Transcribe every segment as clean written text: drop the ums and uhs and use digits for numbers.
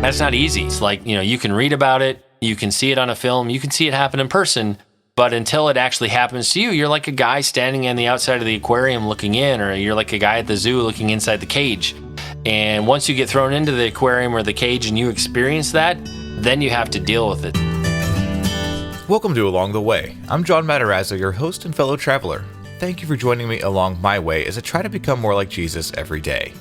That's not easy. It's like, you can read about it, you can see it on a film, you can see it happen in person, but until it actually happens to you, you're like a guy standing on the outside of the aquarium looking in, or you're like a guy at the zoo looking inside the cage. And once you get thrown into the aquarium or the cage and you experience that, then you have to deal with it. Welcome to Along the Way. I'm John Matarazzo, your host and fellow traveler. Thank you for joining me along my way as I try to become more like Jesus every day.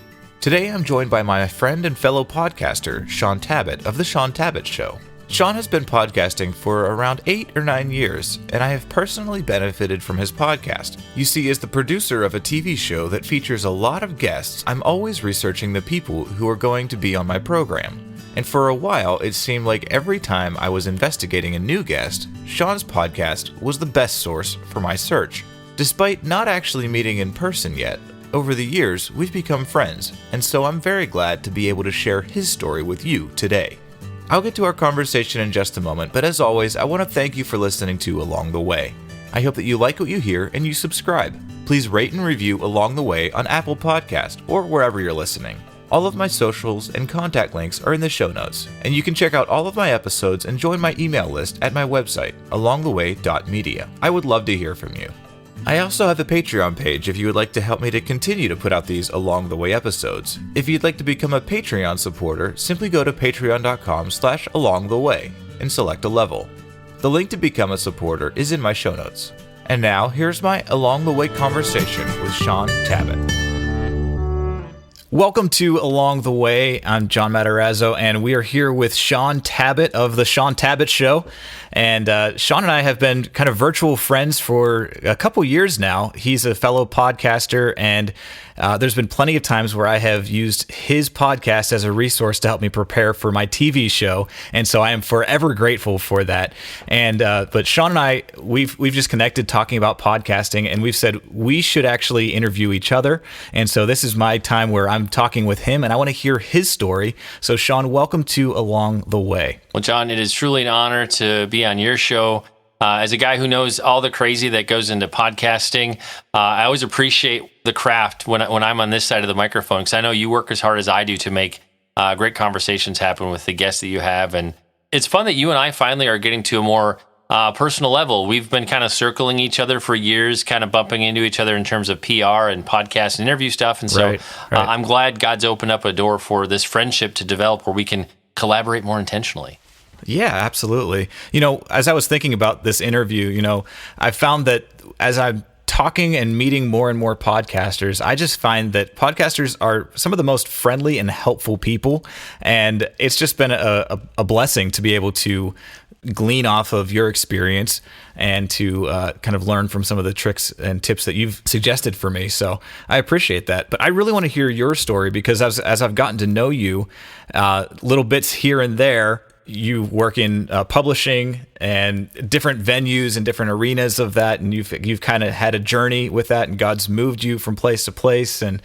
Today I'm joined by my friend and fellow podcaster, Shaun Tabatt of The Shaun Tabatt Show. Shaun has been podcasting for around 8 or 9 years, and I have personally benefited from his podcast. You see, as the producer of a TV show that features a lot of guests, I'm always researching the people who are going to be on my program. And for a while, it seemed like every time I was investigating a new guest, Shaun's podcast was the best source for my search. Despite not actually meeting in person yet, over the years, we've become friends, and so I'm very glad to be able to share his story with you today. I'll get to our conversation in just a moment, but as always, I want to thank you for listening to Along the Way. I hope that you like what you hear and you subscribe. Please rate and review Along the Way on Apple Podcast or wherever you're listening. All of my socials and contact links are in the show notes, and you can check out all of my episodes and join my email list at my website, alongtheway.media. I would love to hear from you. I also have a Patreon page if you would like to help me to continue to put out these Along the Way episodes. If you'd like to become a Patreon supporter, simply go to patreon.com/alongtheway and select a level. The link to become a supporter is in my show notes. And now, here's my Along the Way conversation with Shaun Tabatt. Welcome to Along the Way. I'm John Matarazzo, and we are here with Shaun Tabatt of The Shaun Tabatt Show. And Shaun and I have been kind of virtual friends for a couple years now. He's a fellow podcaster, and there's been plenty of times where I have used his podcast as a resource to help me prepare for my TV show, and so I am forever grateful for that. And but Shaun and I, we've just connected talking about podcasting, and we've said we should actually interview each other. And so this is my time where I'm talking with him, and I want to hear his story. So Shaun, welcome to Along the Way. Well, John, it is truly an honor to be on your show. As a guy who knows all the crazy that goes into podcasting, I always appreciate the craft when I'm on this side of the microphone, because I know you work as hard as I do to make great conversations happen with the guests that you have. And it's fun that you and I finally are getting to a more personal level. We've been kind of circling each other for years, kind of bumping into each other in terms of PR and podcast and interview stuff. And so Right. I'm glad God's opened up a door for this friendship to develop where we can collaborate more intentionally. Yeah, absolutely. As I was thinking about this interview, I found that as I'm talking and meeting more and more podcasters, I just find that podcasters are some of the most friendly and helpful people. And it's just been a blessing to be able to glean off of your experience and to kind of learn from some of the tricks and tips that you've suggested for me. So I appreciate that. But I really want to hear your story, because as I've gotten to know you, little bits here and there, you work in publishing and different venues and different arenas of that, and you've kind of had a journey with that, and God's moved you from place to place, and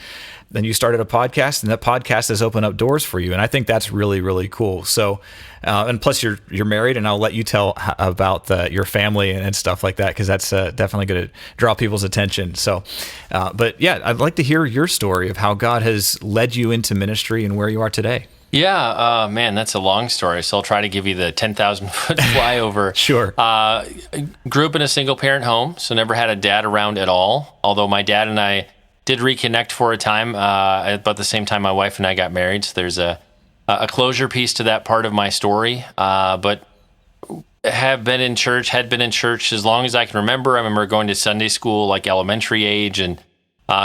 then you started a podcast, and that podcast has opened up doors for you, and I think that's really, really cool. So, and plus you're married, and I'll let you tell about your family and stuff like that, because that's definitely going to draw people's attention. So, but yeah, I'd like to hear your story of how God has led you into ministry and where you are today. Yeah, man, that's a long story, so I'll try to give you the 10,000-foot flyover. Sure. Grew up in a single-parent home, so never had a dad around at all, although my dad and I did reconnect for a time, about the same time my wife and I got married, so there's a closure piece to that part of my story, but had been in church as long as I can remember. I remember going to Sunday school, like elementary age, and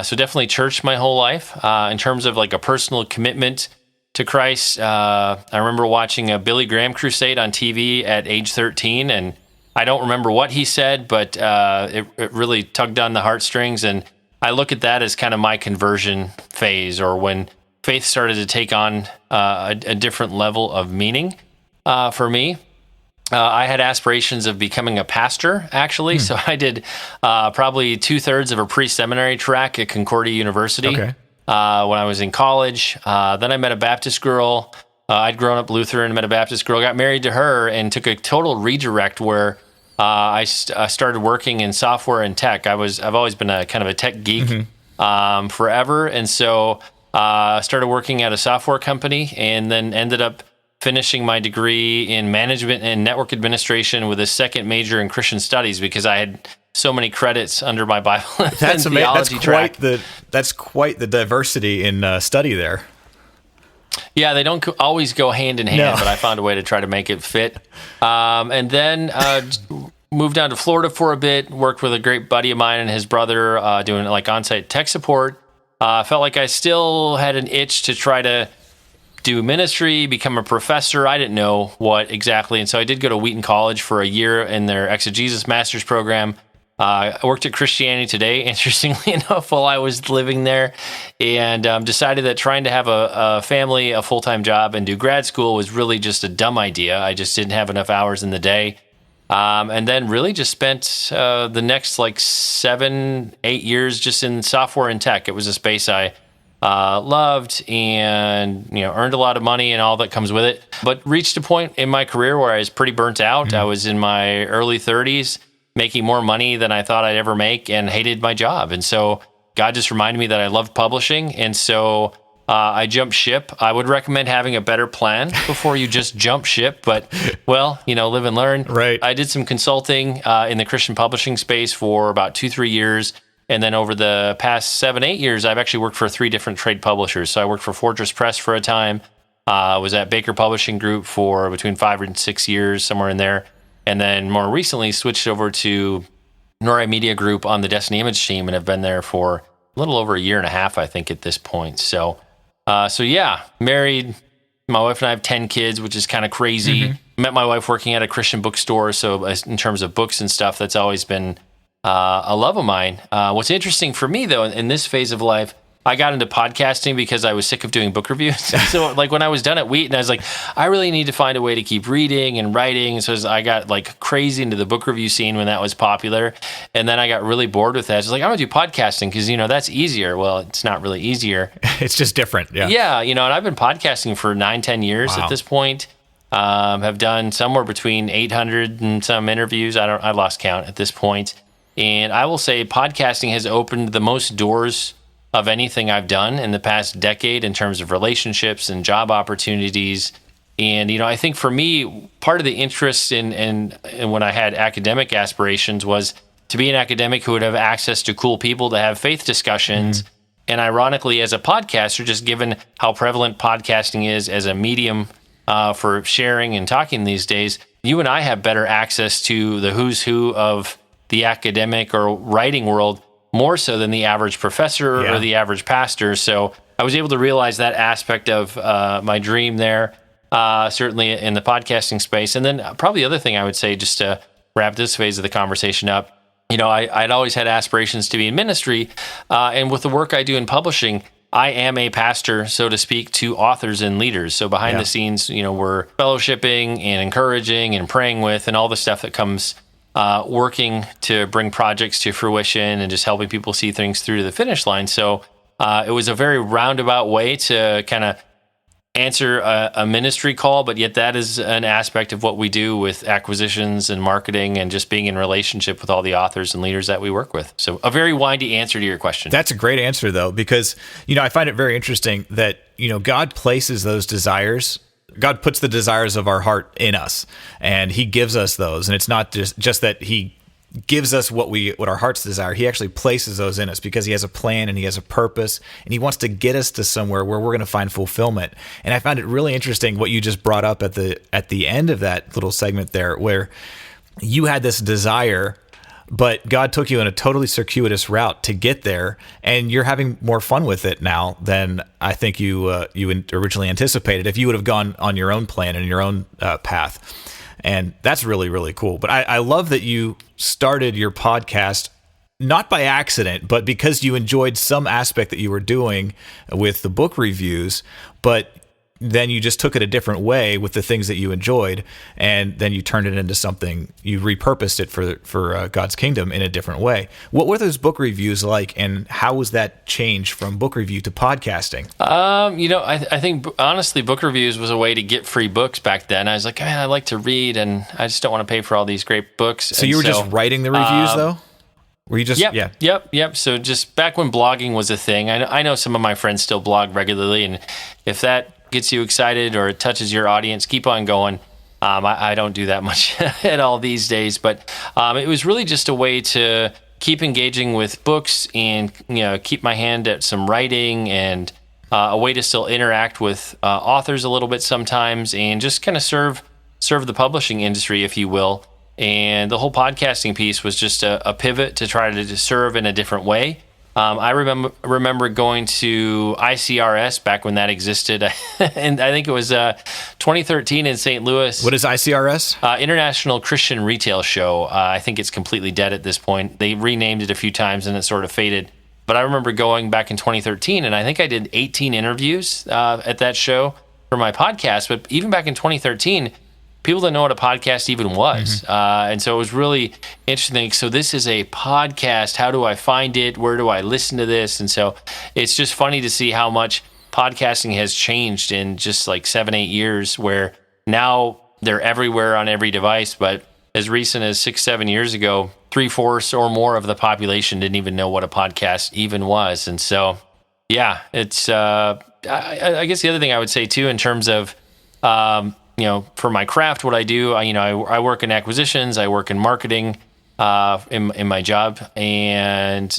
so definitely church my whole life. In terms of like a personal commitment to Christ, I remember watching a Billy Graham crusade on TV at age 13, and I don't remember what he said, but it really tugged on the heartstrings, and I look at that as kind of my conversion phase, or when faith started to take on a different level of meaning for me. I had aspirations of becoming a pastor, actually, so I did probably 2/3 of a pre-seminary track at Concordia University. Okay. When I was in college. Then I met a Baptist girl. I'd grown up Lutheran, met a Baptist girl, got married to her, and took a total redirect where I started working in software and tech. I've always been a kind of a tech geek forever, and so started working at a software company, and then ended up finishing my degree in management and network administration with a second major in Christian studies because I had so many credits under my Bible and theology track. That's quite the diversity in study there. Yeah, they don't always go hand in hand, but I found a way to try to make it fit. And then moved down to Florida for a bit, worked with a great buddy of mine and his brother doing like on-site tech support. Felt like I still had an itch to try to do ministry, become a professor. I didn't know what exactly. And so I did go to Wheaton College for a year in their exegesis master's program. I worked at Christianity Today, interestingly enough, while I was living there, and decided that trying to have a family, a full-time job, and do grad school was really just a dumb idea. I just didn't have enough hours in the day. And then really just spent the next 7-8 years just in software and tech. It was a space I loved and earned a lot of money and all that comes with it, but reached a point in my career where I was pretty burnt out. Mm-hmm. I was in my early 30s, making more money than I thought I'd ever make, and hated my job. And so God just reminded me that I loved publishing, and so I jumped ship. I would recommend having a better plan before you just jump ship, but live and learn. Right. I did some consulting in the Christian publishing space for about 2-3 years. And then over the past 7-8 years, I've actually worked for 3 different trade publishers. So I worked for Fortress Press for a time, was at Baker Publishing Group for between 5 and 6 years, somewhere in there. And then more recently switched over to Nori Media Group on the Destiny Image team and have been there for a little over a year and a half, I think, at this point. So married. My wife and I have 10 kids, which is kind of crazy. Mm-hmm. Met my wife working at a Christian bookstore. So in terms of books and stuff, that's always been a love of mine. What's interesting for me, though, in this phase of life, I got into podcasting because I was sick of doing book reviews. So when I was done at Wheaton, I was like, I really need to find a way to keep reading and writing. So I got crazy into the book review scene when that was popular. And then I got really bored with that. I was like, I'm going to do podcasting because, that's easier. Well, it's not really easier. It's just different. Yeah. Yeah. And I've been podcasting for 9-10 years at this point. Have done somewhere between 800 and some interviews. I lost count at this point. And I will say podcasting has opened the most doors of anything I've done in the past decade in terms of relationships and job opportunities. And, I think for me, part of the interest in when I had academic aspirations was to be an academic who would have access to cool people to have faith discussions. Mm-hmm. And ironically, as a podcaster, just given how prevalent podcasting is as a medium for sharing and talking these days, you and I have better access to the who's who of the academic or writing world, more so than the average professor or the average pastor. So I was able to realize that aspect of my dream there, certainly in the podcasting space. And then probably the other thing I would say, just to wrap this phase of the conversation up, I'd always had aspirations to be in ministry. And with the work I do in publishing, I am a pastor, so to speak, to authors and leaders. So behind the scenes, we're fellowshipping and encouraging and praying with and all the stuff that comes working to bring projects to fruition and just helping people see things through to the finish line. So it was a very roundabout way to kind of answer a ministry call, but yet that is an aspect of what we do with acquisitions and marketing and just being in relationship with all the authors and leaders that we work with. So a very windy answer to your question. That's a great answer, though, because, I find it very interesting that, God places those desires. God puts the desires of our heart in us, and He gives us those. And it's not just that He gives us what our hearts desire. He actually places those in us because He has a plan and He has a purpose, and He wants to get us to somewhere where we're going to find fulfillment. And I found it really interesting what you just brought up at the end of that little segment there, where you had this desire, but God took you in a totally circuitous route to get there, and you're having more fun with it now than I think you originally anticipated if you would have gone on your own plan and your own path. And that's really, really cool. But I love that you started your podcast not by accident, but because you enjoyed some aspect that you were doing with the book reviews, but then you just took it a different way with the things that you enjoyed, and then you turned it into something, you repurposed it for God's kingdom in a different way. What were those book reviews like, and how was that change from book review to podcasting? I think honestly, book reviews was a way to get free books back then. I was like, man, I like to read, and I just don't want to pay for all these great books. So you were just writing the reviews, though? Were you just? Yep. So just back when blogging was a thing, I know some of my friends still blog regularly, and if that gets you excited or it touches your audience, keep on going. I don't do that much at all these days, but it was really just a way to keep engaging with books and keep my hand at some writing, and a way to still interact with authors a little bit sometimes, and just kind of serve the publishing industry, if you will. And the whole podcasting piece was just a pivot to try to serve in a different way. I remember going to ICRS back when that existed, and I think it was 2013 in St. Louis. What is ICRS? International Christian Retail Show. I think it's completely dead at this point. They renamed it a few times and it sort of faded. But I remember going back in 2013, and I think I did 18 interviews at that show for my podcast. But even back in 2013, people didn't know what a podcast even was. And so it was really interesting. So this is a podcast. How do I find it? Where do I listen to this? And so it's just funny to see how much podcasting has changed in just like 7-8 years, where now they're everywhere on every device. But as recent as 6-7 years ago, 3/4 or more of the population didn't even know what a podcast even was. And so, yeah, it's, I guess the other thing I would say too, in terms of, for my craft, what I do, I work in acquisitions, I work in marketing in my job, and,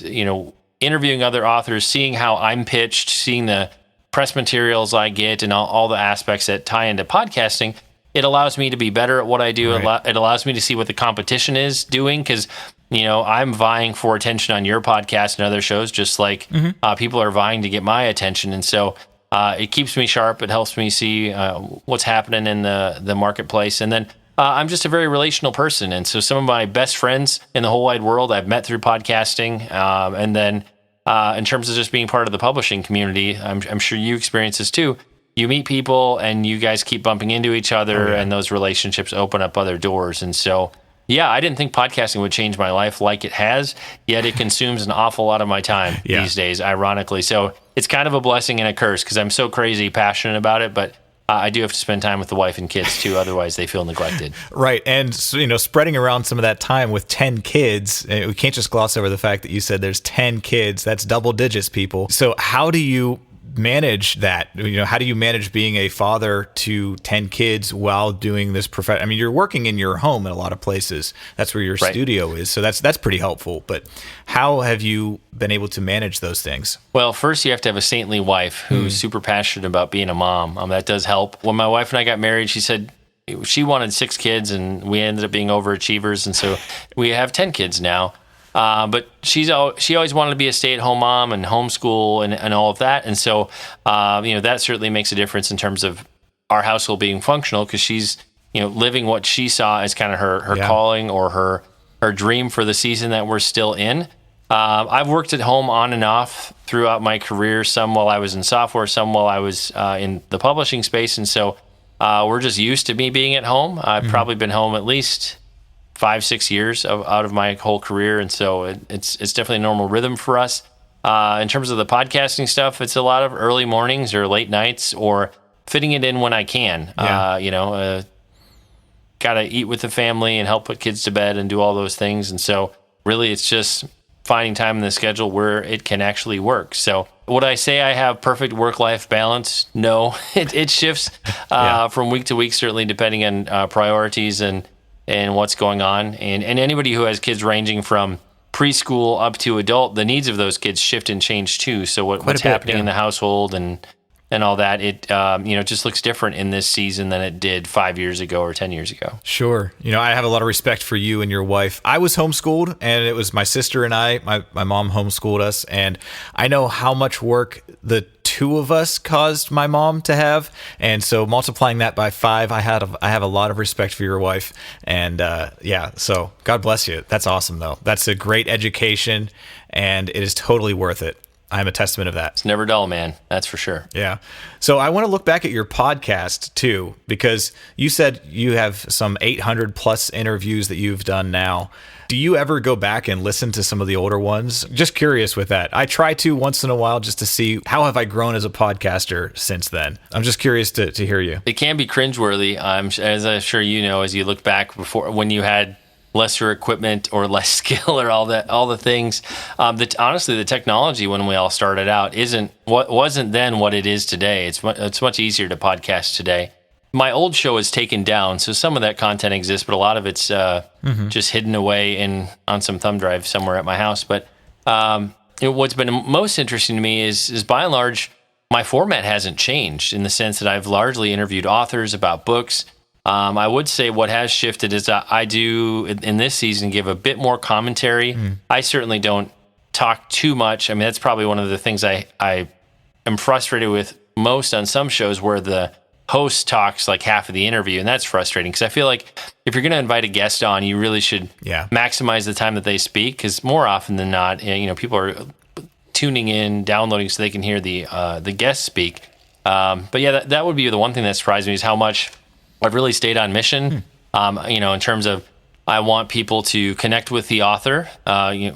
interviewing other authors, seeing how I'm pitched, seeing the press materials I get and all the aspects that tie into podcasting, it allows me to be better at what I do. Right. It allows me to see what the competition is doing, because, I'm vying for attention on your podcast and other shows, just like people are vying to get my attention. And so it keeps me sharp. It helps me see what's happening in the marketplace. And then I'm just a very relational person. And so some of my best friends in the whole wide world I've met through podcasting. And then in terms of just being part of the publishing community, I'm sure you experience this too. You meet people and you guys keep bumping into each other, and those relationships open up other doors. And so, yeah, I didn't think podcasting would change my life like it has, yet it consumes an awful lot of my time these days, ironically. So it's kind of a blessing and a curse, because I'm so crazy passionate about it, but I do have to spend time with the wife and kids too, otherwise they feel neglected. Right, and so, spreading around some of that time with 10 kids, we can't just gloss over the fact that you said there's 10 kids. That's double digits, people. So how do you manage that? How do you manage being a father to 10 kids while doing this profession? I mean, you're working in your home in a lot of places. That's where your studio is. So that's pretty helpful. But how have you been able to manage those things? Well, first you have to have a saintly wife who's super passionate about being a mom. That does help. When my wife and I got married, she said she wanted 6 kids, and we ended up being overachievers. And so we have 10 kids now. But she always wanted to be a stay-at-home mom and homeschool and all of that. And so, that certainly makes a difference in terms of our household being functional, because she's, living what she saw as kind of her calling or her dream for the season that we're still in. I've worked at home on and off throughout my career, some while I was in software, some while I was in the publishing space. And so we're just used to me being at home. I've probably been home at least 5-6 years out of my whole career, and so it's definitely a normal rhythm for us. In terms of the podcasting stuff, it's a lot of early mornings or late nights, or fitting it in when I can. Got to eat with the family and help put kids to bed and do all those things, and so really it's just finding time in the schedule where it can actually work. So would I say I have perfect work-life balance? No, it shifts from week to week, certainly depending on priorities and what's going on. And anybody who has kids ranging from preschool up to adult, the needs of those kids shift and change too. So what's happening in the household and all that, it just looks different in this season than it did 5 years ago or 10 years ago. Sure. I have a lot of respect for you and your wife. I was homeschooled, and it was my sister and I. My mom homeschooled us, and I know how much work the two of us caused my mom to have. And so multiplying that by 5, I have a lot of respect for your wife. And so God bless you. That's awesome, though. That's a great education, and it is totally worth it. I'm a testament of that. It's never dull, man. That's for sure. Yeah. So I want to look back at your podcast too, because you said you have some 800 plus interviews that you've done now. Do you ever go back and listen to some of the older ones? Just curious with that. I try to once in a while, just to see how have I grown as a podcaster since then. I'm just curious to hear you. It can be cringeworthy, as I'm sure you know, as you look back before when you had lesser equipment or less skill or all the things. Honestly, the technology when we all started out wasn't then what it is today. It's much easier to podcast today. My old show is taken down, so some of that content exists, but a lot of it's just hidden away on some thumb drive somewhere at my house. But what's been most interesting to me is by and large, my format hasn't changed in the sense that I've largely interviewed authors about books. I would say what has shifted is I do, in this season, give a bit more commentary. I certainly don't talk too much. I mean, that's probably one of the things I am frustrated with most on some shows where the host talks like half of the interview, and that's frustrating because I feel like if you're going to invite a guest on, you really should maximize the time that they speak, because more often than not, people are tuning in, downloading so they can hear the guest speak. But yeah, that would be the one thing that surprised me is how much I've really stayed on mission, in terms of I want people to connect with the author,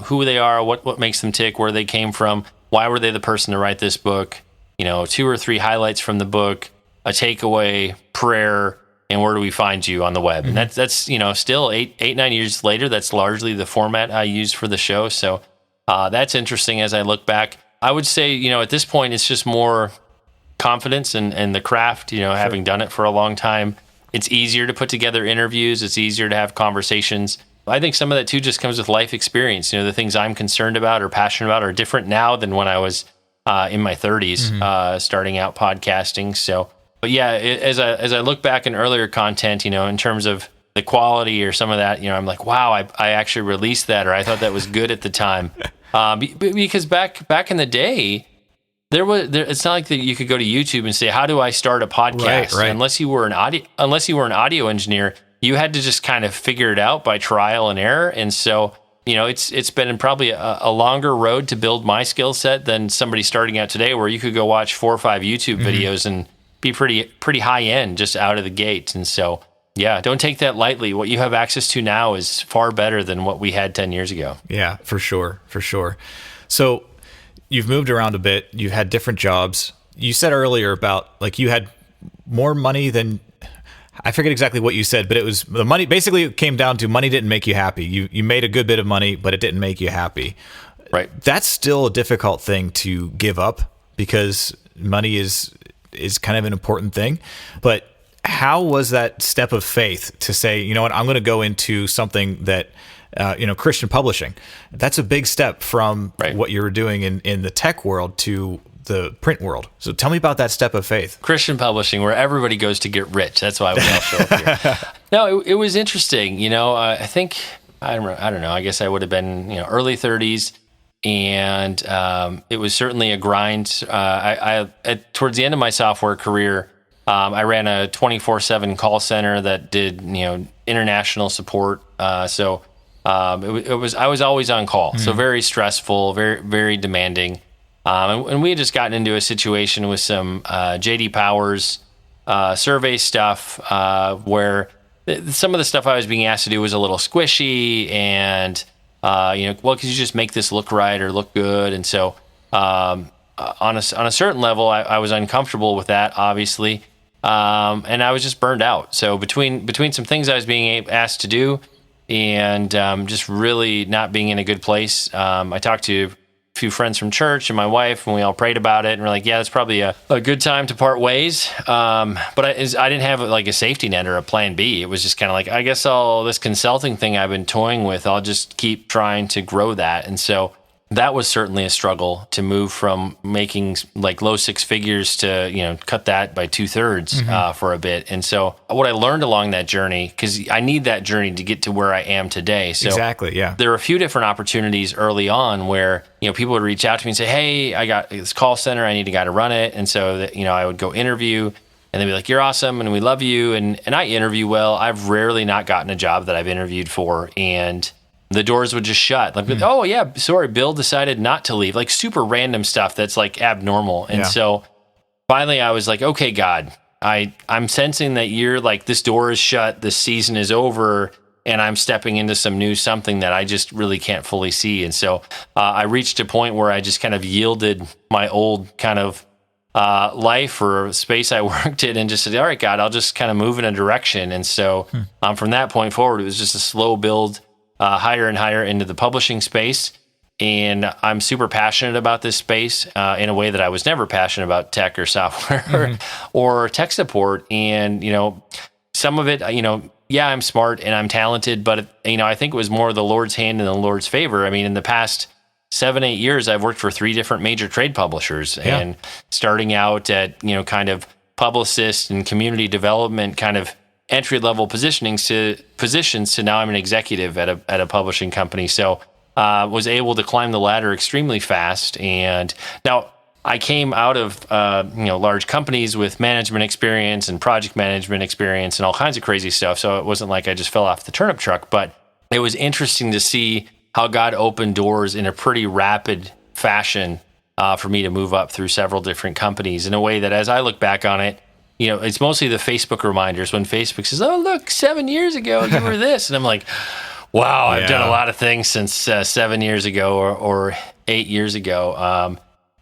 who they are, what makes them tick, where they came from, why were they the person to write this book, 2 or 3 highlights from the book, a takeaway, prayer, and where do we find you on the web? And that's still 9 years later, that's largely the format I use for the show. So that's interesting as I look back. I would say, at this point, it's just more confidence and the craft, having done it for a long time. It's easier to put together interviews. It's easier to have conversations. I think some of that too just comes with life experience. The things I'm concerned about or passionate about are different now than when I was in my 30s, starting out podcasting. So, but yeah, as I look back in earlier content, in terms of the quality or some of that, I'm like, wow, I actually released that, or I thought that was good at the time. Because back in the day, it's not like that you could go to YouTube and say, how do I start a podcast? Right. Unless you were an audio engineer, you had to just kind of figure it out by trial and error. And so, it's been probably a longer road to build my skill set than somebody starting out today, where you could go watch 4 or 5 YouTube videos and be pretty high end just out of the gate. And so, yeah, don't take that lightly. What you have access to now is far better than what we had 10 years ago. Yeah, for sure. So you've moved around a bit. You've had different jobs. You said earlier about you had more money than, I forget exactly what you said, but it was the money. Basically, it came down to money didn't make you happy. You made a good bit of money, but it didn't make you happy. Right. That's still a difficult thing to give up because money is kind of an important thing. But how was that step of faith to say, you know what, I'm going to go into something that, Christian publishing? That's a big step from what you were doing in the tech world to the print world. So tell me about that step of faith. Christian publishing, where everybody goes to get rich. That's why we all show up here. No, it was interesting. I think, I don't know, I guess I would have been, early 30s. And it was certainly a grind. Towards the end of my software career, I ran a 24/7 call center that did, international support. So I was always on call. So very stressful, very, very demanding. And we had just gotten into a situation with some JD Powers survey stuff where some of the stuff I was being asked to do was a little squishy and, could you just make this look right or look good? And so on a certain level, I was uncomfortable with that, obviously. And I was just burned out. So between some things I was being asked to do and just really not being in a good place, I talked to a few friends from church and my wife, and we all prayed about it. And we're like, yeah, it's probably a good time to part ways. But I didn't have a safety net or a plan B. It was just kind of like, I guess this consulting thing I've been toying with, I'll just keep trying to grow that. And so that was certainly a struggle to move from making low 6 figures to, cut that by 2/3 for a bit. And so what I learned along that journey, because I need that journey to get to where I am today. So exactly, yeah. There were a few different opportunities early on where, people would reach out to me and say, hey, I got this call center, I need a guy to run it. And so that, I would go interview and they'd be like, you're awesome and we love you. And I interview well. I've rarely not gotten a job that I've interviewed for. And the doors would just shut. Oh yeah, sorry, Bill decided not to leave. Super random stuff that's abnormal. And so finally I was like, okay, God, I'm sensing that you're this door is shut, this season is over, and I'm stepping into some new something that I just really can't fully see. And so I reached a point where I just kind of yielded my old kind of life or space I worked in and just said, all right, God, I'll just kind of move in a direction. And so from that point forward, it was just a slow build. higher and higher into the publishing space. And I'm super passionate about this space in a way that I was never passionate about tech or software or tech support. And, some of it, yeah, I'm smart and I'm talented, but, I think it was more the Lord's hand and the Lord's favor. I mean, in the past 7-8 years, I've worked for 3 different major trade publishers, and starting out at, kind of publicist and community development kind of entry-level positions to now I'm an executive at a publishing company. So was able to climb the ladder extremely fast. And now I came out of large companies with management experience and project management experience and all kinds of crazy stuff. So it wasn't like I just fell off the turnip truck, but it was interesting to see how God opened doors in a pretty rapid fashion for me to move up through several different companies in a way that, as I look back on it, it's mostly the Facebook reminders when Facebook says, "Oh, look, 7 years ago you were this," and I'm like, "Wow, I've done a lot of things since 7 years ago or 8 years ago."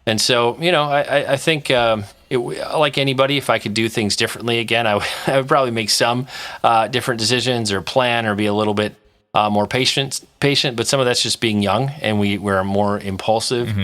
And so, I think like anybody, if I could do things differently again, I would probably make some different decisions or plan or be a little bit more patient. But some of that's just being young, and we're more impulsive,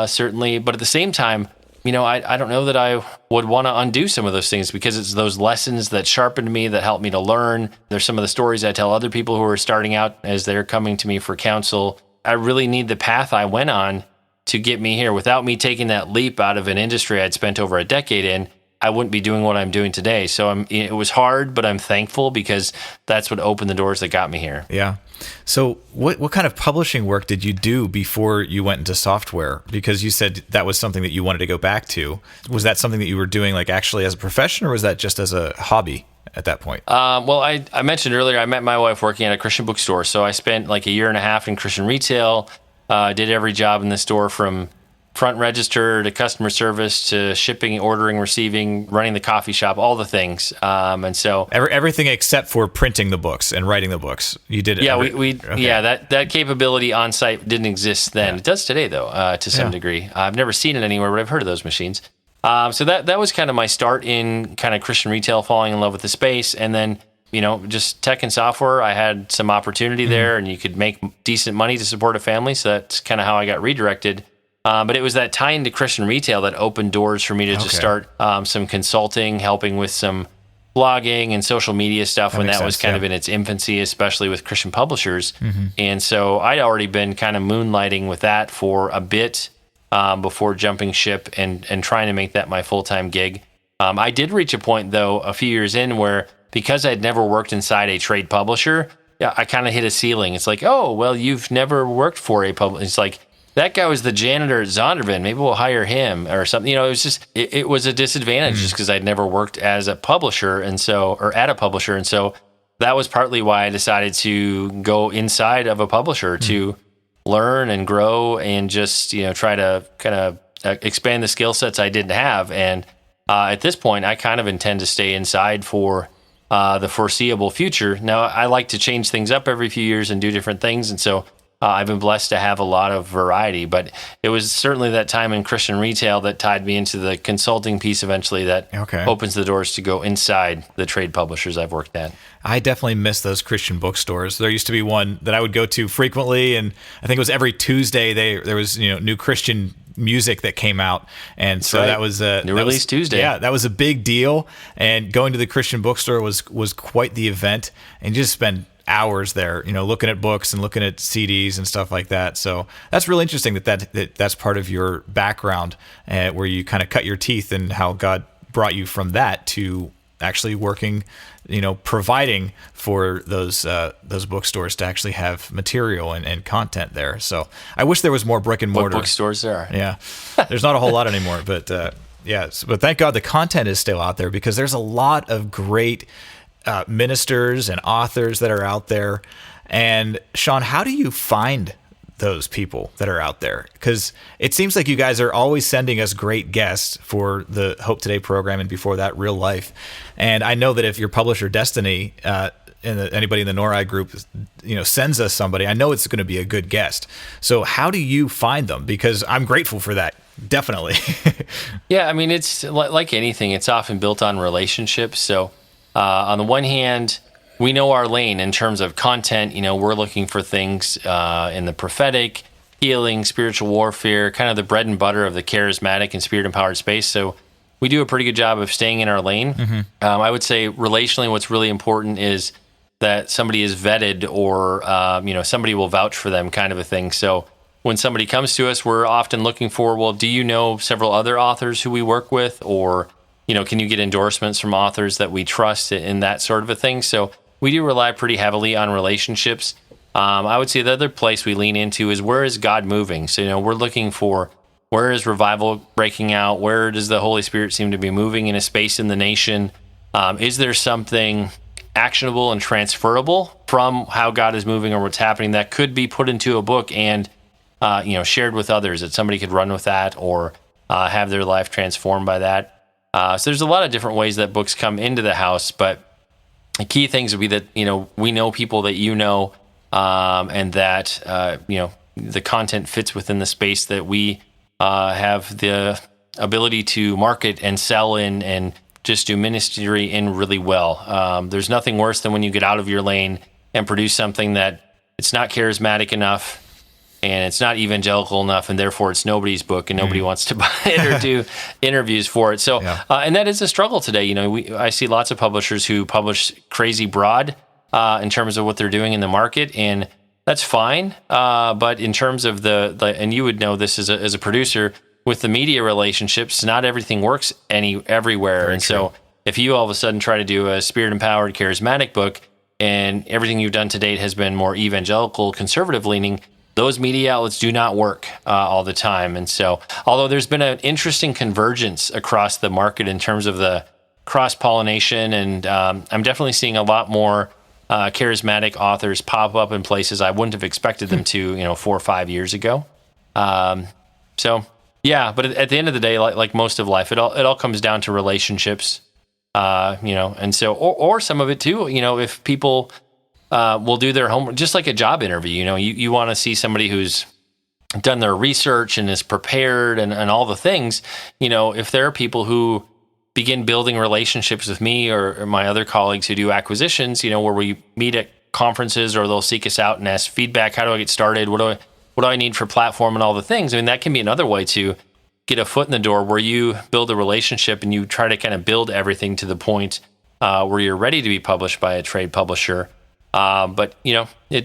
certainly. But at the same time, I don't know that I would want to undo some of those things, because it's those lessons that sharpened me, that helped me to learn. There's some of the stories I tell other people who are starting out as they're coming to me for counsel. I really need the path I went on to get me here. Without me taking that leap out of an industry I'd spent over a decade in, I wouldn't be doing what I'm doing today. So it was hard, but I'm thankful, because that's what opened the doors that got me here. Yeah. So what kind of publishing work did you do before you went into software? Because you said that was something that you wanted to go back to. Was that something that you were doing like actually as a profession, or was that just as a hobby at that point? Well, I mentioned earlier, I met my wife working at a Christian bookstore. So I spent like a year and a half in Christian retail, did every job in the store from front register to customer service to shipping, ordering, receiving, running the coffee shop, all the things. And so everything except for printing the books and writing the books, you did it. Yeah, that capability on site didn't exist then. Yeah. It does today though, to some degree. I've never seen it anywhere, but I've heard of those machines. So that was kind of my start in kind of Christian retail, falling in love with the space, and then just tech and software. I had some opportunity there, and you could make decent money to support a family. So that's kind of how I got redirected. But it was that tie into Christian retail that opened doors for me to just start some consulting, helping with some blogging and social media stuff when that was kind of in its infancy, especially with Christian publishers. And so I'd already been kind of moonlighting with that for a bit before jumping ship and trying to make that my full-time gig. I did reach a point, though, a few years in where, because I'd never worked inside a trade publisher, I kind of hit a ceiling. It's like, oh, well, you've never worked for a publisher. It's like, that guy was the janitor at Zondervan. Maybe we'll hire him or something. It was just, it was a disadvantage just because I'd never worked as a publisher or at a publisher. And so that was partly why I decided to go inside of a publisher to learn and grow and just, try to kind of expand the skill sets I didn't have. And at this point, I kind of intend to stay inside for the foreseeable future. Now, I like to change things up every few years and do different things. And so I've been blessed to have a lot of variety, but it was certainly that time in Christian retail that tied me into the consulting piece eventually that opens the doors to go inside the trade publishers I've worked at. I definitely miss those Christian bookstores. There used to be one that I would go to frequently, and I think it was every Tuesday there was new Christian music that came out, and so that was new release Tuesday. Yeah, that was a big deal, and going to the Christian bookstore was quite the event, and you just spend hours there, looking at books and looking at CDs and stuff like that. So that's really interesting that's part of your background, where you kind of cut your teeth, and how God brought you from that to actually working, providing for those bookstores to actually have material and content there. So I wish there was more brick and mortar. What bookstores there are? Yeah, there's not a whole lot anymore, but but thank God the content is still out there, because there's a lot of great ministers and authors that are out there. And Shaun, how do you find those people that are out there? Because it seems like you guys are always sending us great guests for the Hope Today program, and before that, Real Life. And I know that if your publisher Destiny anybody in the NORI group sends us somebody, I know it's going to be a good guest. So how do you find them? Because I'm grateful for that. Definitely. Yeah, I mean, it's like anything, it's often built on relationships. So on the one hand, we know our lane in terms of content. We're looking for things in the prophetic, healing, spiritual warfare, kind of the bread and butter of the charismatic and spirit-empowered space. So we do a pretty good job of staying in our lane. I would say relationally, what's really important is that somebody is vetted, or somebody will vouch for them, kind of a thing. So when somebody comes to us, we're often looking for, well, do you know several other authors who we work with, or can you get endorsements from authors that we trust, in that sort of a thing? So we do rely pretty heavily on relationships. I would say the other place we lean into is, where is God moving? So, we're looking for, where is revival breaking out? Where does the Holy Spirit seem to be moving in a space in the nation? Is there something actionable and transferable from how God is moving or what's happening that could be put into a book and, shared with others, that somebody could run with that, or have their life transformed by that? So there's a lot of different ways that books come into the house, but the key things would be that, we know people that and that, the content fits within the space that we have the ability to market and sell in, and just do ministry in really well. There's nothing worse than when you get out of your lane and produce something that it's not charismatic enough, and it's not evangelical enough, and therefore it's nobody's book, and nobody wants to buy it or do interviews for it. So, and that is a struggle today. I see lots of publishers who publish crazy broad in terms of what they're doing in the market, and that's fine. But in terms of and you would know this as a producer, with the media relationships, not everything works everywhere. Very and true. So if you all of a sudden try to do a spirit-empowered, charismatic book, and everything you've done to date has been more evangelical, conservative leaning, those media outlets do not work all the time. And so, although there's been an interesting convergence across the market in terms of the cross-pollination, and I'm definitely seeing a lot more charismatic authors pop up in places I wouldn't have expected them to, 4 or 5 years ago. So yeah, but at the end of the day, like most of life, it all comes down to relationships, and so, or some of it too, if people will do their homework, just like a job interview, you want to see somebody who's done their research and is prepared and all the things, if there are people who begin building relationships with me or my other colleagues who do acquisitions, where we meet at conferences, or they'll seek us out and ask feedback. How do I get started? What do I need for platform and all the things? I mean, that can be another way to get a foot in the door, where you build a relationship and you try to kind of build everything to the point where you're ready to be published by a trade publisher. But some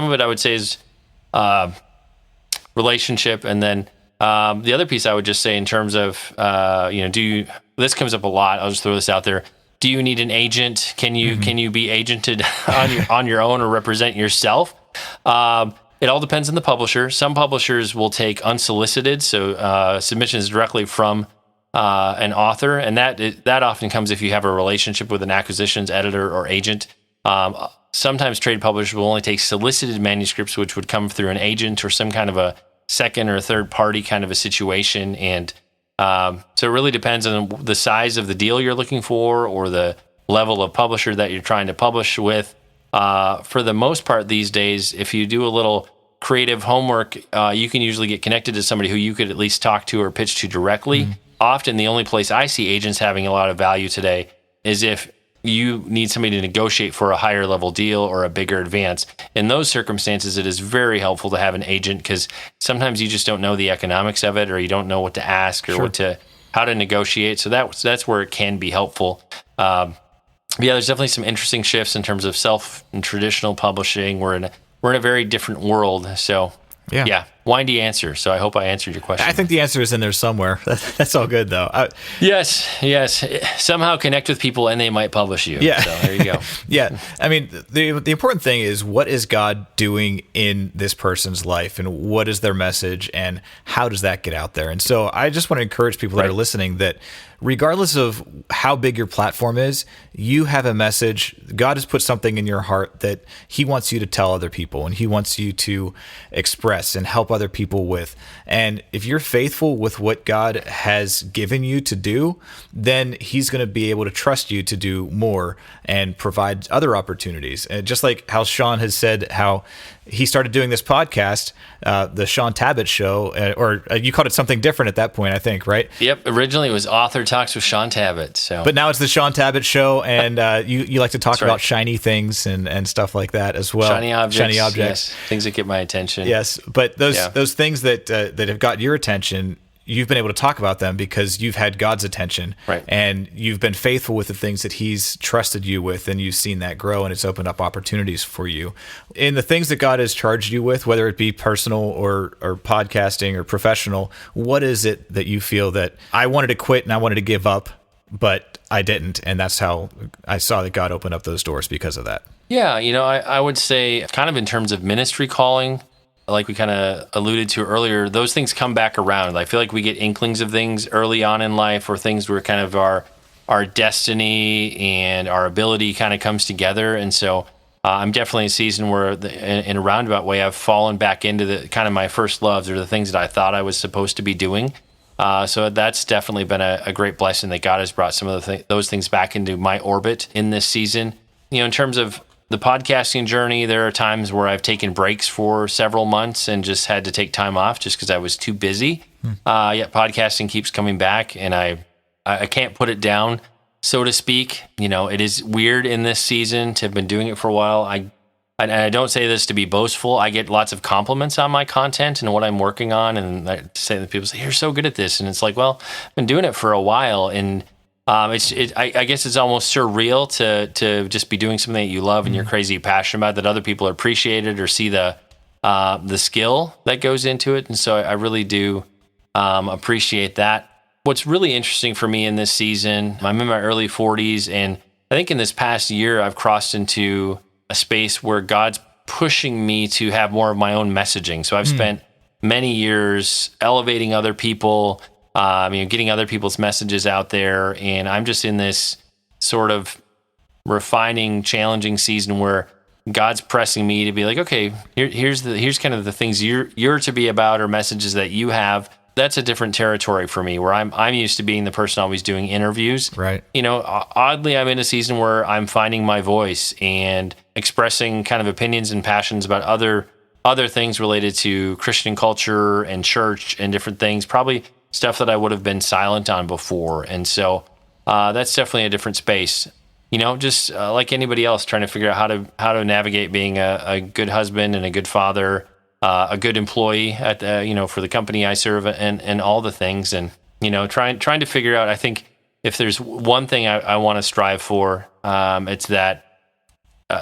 of it I would say is relationship, and then the other piece I would just say in terms of this comes up a lot. I'll just throw this out there. Do you need an agent? Can you be agented on your own, or represent yourself? It all depends on the publisher. Some publishers will take unsolicited, so submissions directly from an author, and that often comes if you have a relationship with an acquisitions editor or agent. Sometimes trade publishers will only take solicited manuscripts, which would come through an agent or some kind of a second or third party kind of a situation. And so it really depends on the size of the deal you're looking for, or the level of publisher that you're trying to publish with. For the most part these days, if you do a little creative homework, you can usually get connected to somebody who you could at least talk to or pitch to directly. Often the only place I see agents having a lot of value today is if you need somebody to negotiate for a higher level deal or a bigger advance. In those circumstances, it is very helpful to have an agent, because sometimes you just don't know the economics of it, or you don't know what to ask, or how to negotiate. So that's where it can be helpful. There's definitely some interesting shifts in terms of self and traditional publishing. We're in a very different world. So windy answer. So I hope I answered your question. I think the answer is in there somewhere. That's all good, though. Yes. Somehow connect with people, and they might publish you. Yeah. So there you go. Yeah. I mean, the important thing is, what is God doing in this person's life, and what is their message, and how does that get out there? And so I just want to encourage people that are listening that regardless of how big your platform is, you have a message. God has put something in your heart that he wants you to tell other people, and he wants you to express and help other people with. And if you're faithful with what God has given you to do, then he's going to be able to trust you to do more and provide other opportunities. And just like how Shaun has said how he started doing this podcast, the Shaun Tabatt show, or you called it something different at that point, I think, right? Yep. Originally it was Author Talks with Shaun Tabatt. So, but now it's the Shaun Tabatt Show, and you like to talk That's about right. shiny things and stuff like that as well. Shiny objects. Yes, things that get my attention. Yes, but those things that have got your attention, you've been able to talk about them because you've had God's attention, right? And you've been faithful with the things that He's trusted you with, and you've seen that grow, and it's opened up opportunities for you. In the things that God has charged you with, whether it be personal or podcasting or professional, what is it that you feel that I wanted to quit and I wanted to give up, but I didn't, and that's how I saw that God opened up those doors because of that? Yeah, I would say kind of in terms of ministry calling, like we kind of alluded to earlier, those things come back around. I feel like we get inklings of things early on in life, or things where kind of our destiny and our ability kind of comes together. And so I'm definitely in a season where, in a roundabout way, I've fallen back into the kind of my first loves, or the things that I thought I was supposed to be doing. So that's definitely been a great blessing that God has brought some of those things back into my orbit in this season. In terms of the podcasting journey, there are times where I've taken breaks for several months and just had to take time off just because I was too busy. Yet podcasting keeps coming back, and I can't put it down, so to speak. It is weird in this season to have been doing it for a while. I don't say this to be boastful. I get lots of compliments on my content and what I'm working on, and people say, "You're so good at this," and it's like, well, I've been doing it for a while, and I guess it's almost surreal to just be doing something that you love and you're crazy passionate about, that other people appreciate it or see the skill that goes into it. And so I really do appreciate that. What's really interesting for me in this season, I'm in my early 40s, and I think in this past year I've crossed into a space where God's pushing me to have more of my own messaging. So I've spent many years elevating other people, getting other people's messages out there. And I'm just in this sort of refining, challenging season where God's pressing me to be like, okay, here's kind of the things you're to be about, or messages that you have. That's a different territory for me, where I'm used to being the person always doing interviews. Right. Oddly, I'm in a season where I'm finding my voice and expressing kind of opinions and passions about other things related to Christian culture and church and different things, probably stuff that I would have been silent on before. And so that's definitely a different space. Just like anybody else, trying to figure out how to navigate being a good husband and a good father, a good employee at for the company I serve, and all the things, and trying to figure out. I think if there's one thing I want to strive for, it's that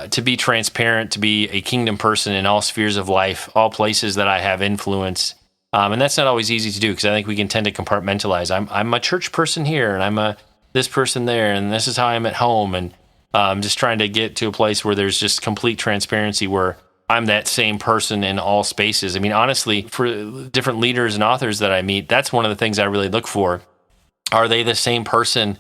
to be transparent, to be a kingdom person in all spheres of life, all places that I have influence. And that's not always easy to do, because I think we can tend to compartmentalize. I'm a church person here, and I'm this person there, and this is how I'm at home. And I'm just trying to get to a place where there's just complete transparency, where I'm that same person in all spaces. I mean, honestly, for different leaders and authors that I meet, that's one of the things I really look for. Are they the same person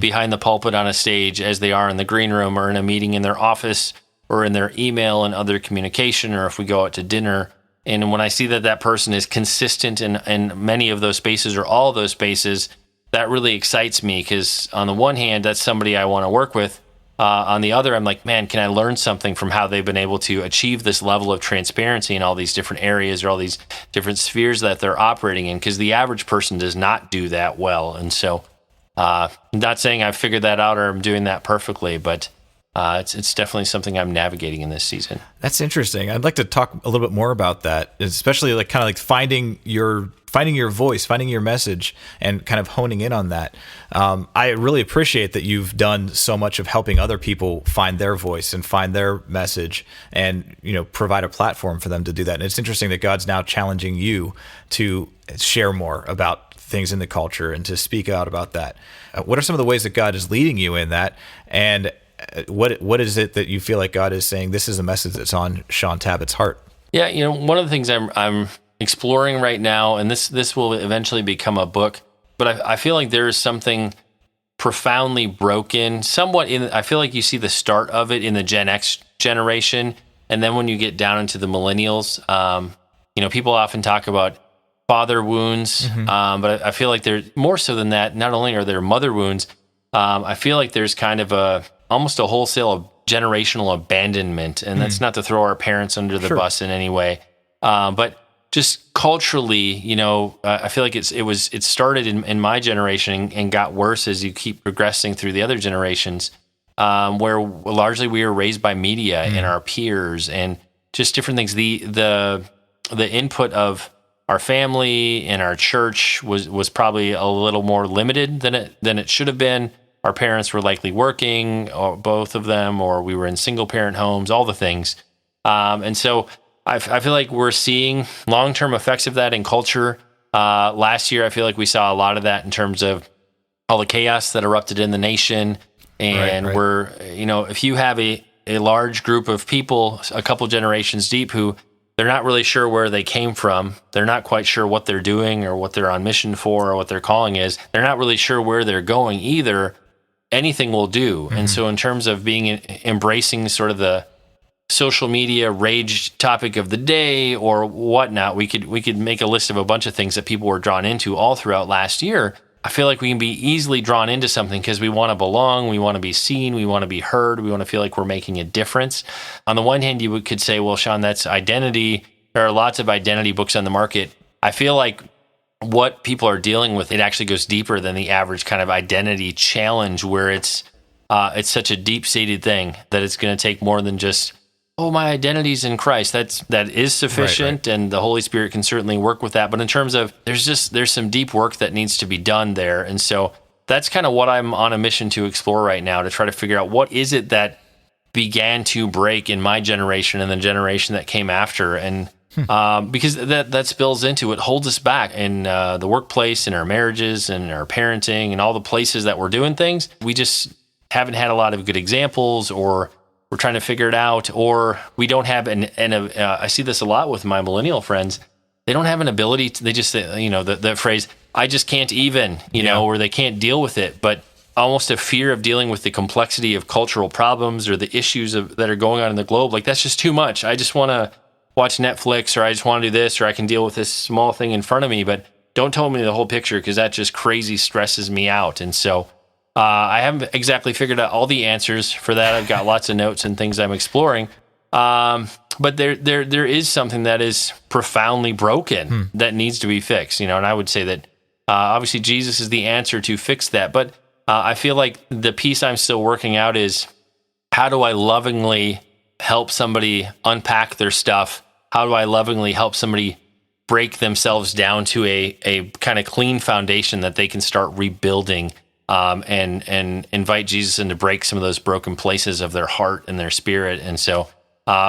behind the pulpit on a stage as they are in the green room, or in a meeting in their office, or in their email and other communication, or if we go out to dinner? And when I see that person is consistent in many of those spaces, or all of those spaces, that really excites me, because on the one hand, that's somebody I want to work with. On the other, I'm like, man, can I learn something from how they've been able to achieve this level of transparency in all these different areas, or all these different spheres that they're operating in? Because the average person does not do that well. And so I'm not saying I've figured that out or I'm doing that perfectly, but it's definitely something I'm navigating in this season. That's interesting. I'd like to talk a little bit more about that, especially kind of finding your voice, finding your message, and kind of honing in on that. I really appreciate that you've done so much of helping other people find their voice and find their message, and provide a platform for them to do that. And it's interesting that God's now challenging you to share more about things in the culture and to speak out about that. What are some of the ways that God is leading you in that? And what is it that you feel like God is saying, this is a message that's on Shaun Tabatt's heart? Yeah, one of the things I'm exploring right now, and this will eventually become a book, but I feel like there is something profoundly broken, somewhat I feel like you see the start of it in the Gen X generation, and then when you get down into the millennials, people often talk about father wounds, but I feel like they're more so than that. Not only are there mother wounds, I feel like there's kind of almost a wholesale generational abandonment, and that's not to throw our parents under the bus in any way, but just culturally, I feel like it started in my generation and got worse as you keep progressing through the other generations, where largely we were raised by media and our peers and just different things. The input of our family and our church was probably a little more limited than it should have been. Our parents were likely working, or both of them, or we were in single parent homes, all the things. And so I feel like we're seeing long-term effects of that in culture. Last year, I feel like we saw a lot of that in terms of all the chaos that erupted in the nation. And Right. we're, if you have a large group of people, a couple generations deep, who they're not really sure where they came from, they're not quite sure what they're doing or what they're on mission for or what their calling is, they're not really sure where they're going either, anything will do. And so in terms of embracing sort of the social media rage topic of the day or whatnot, we could make a list of a bunch of things that people were drawn into all throughout last year. I feel like we can be easily drawn into something because we want to belong, we want to be seen, we want to be heard, we want to feel like we're making a difference. On the one hand, you could say, well, Shaun, that's identity. There are lots of identity books on the market. I feel like what people are dealing with, it actually goes deeper than the average kind of identity challenge, where it's such a deep-seated thing that it's going to take more than just, oh, my identity's in Christ. That is sufficient, right. And the Holy Spirit can certainly work with that. But in terms of, there's some deep work that needs to be done there. And so that's kind of what I'm on a mission to explore right now, to try to figure out what is it that began to break in my generation and the generation that came after. And because that spills into, it holds us back in the workplace, in our marriages, and our parenting, and all the places that we're doing things. We just haven't had a lot of good examples, or we're trying to figure it out, or we don't have I see this a lot with my millennial friends. They don't have an ability to, they just say, the phrase, I just can't even, or they can't deal with it, but almost a fear of dealing with the complexity of cultural problems or the issues that are going on in the globe. Like, that's just too much. I just want to watch Netflix, or I just want to do this, or I can deal with this small thing in front of me, but don't tell me the whole picture, because that just crazy stresses me out. And so I haven't exactly figured out all the answers for that. I've got lots of notes and things I'm exploring. But there is something that is profoundly broken that needs to be fixed, and I would say that obviously Jesus is the answer to fix that. But I feel like the piece I'm still working out is, how do I lovingly help somebody unpack their stuff? How do I lovingly help somebody break themselves down to a kind of clean foundation that they can start rebuilding? And invite Jesus in to break some of those broken places of their heart and their spirit. And so,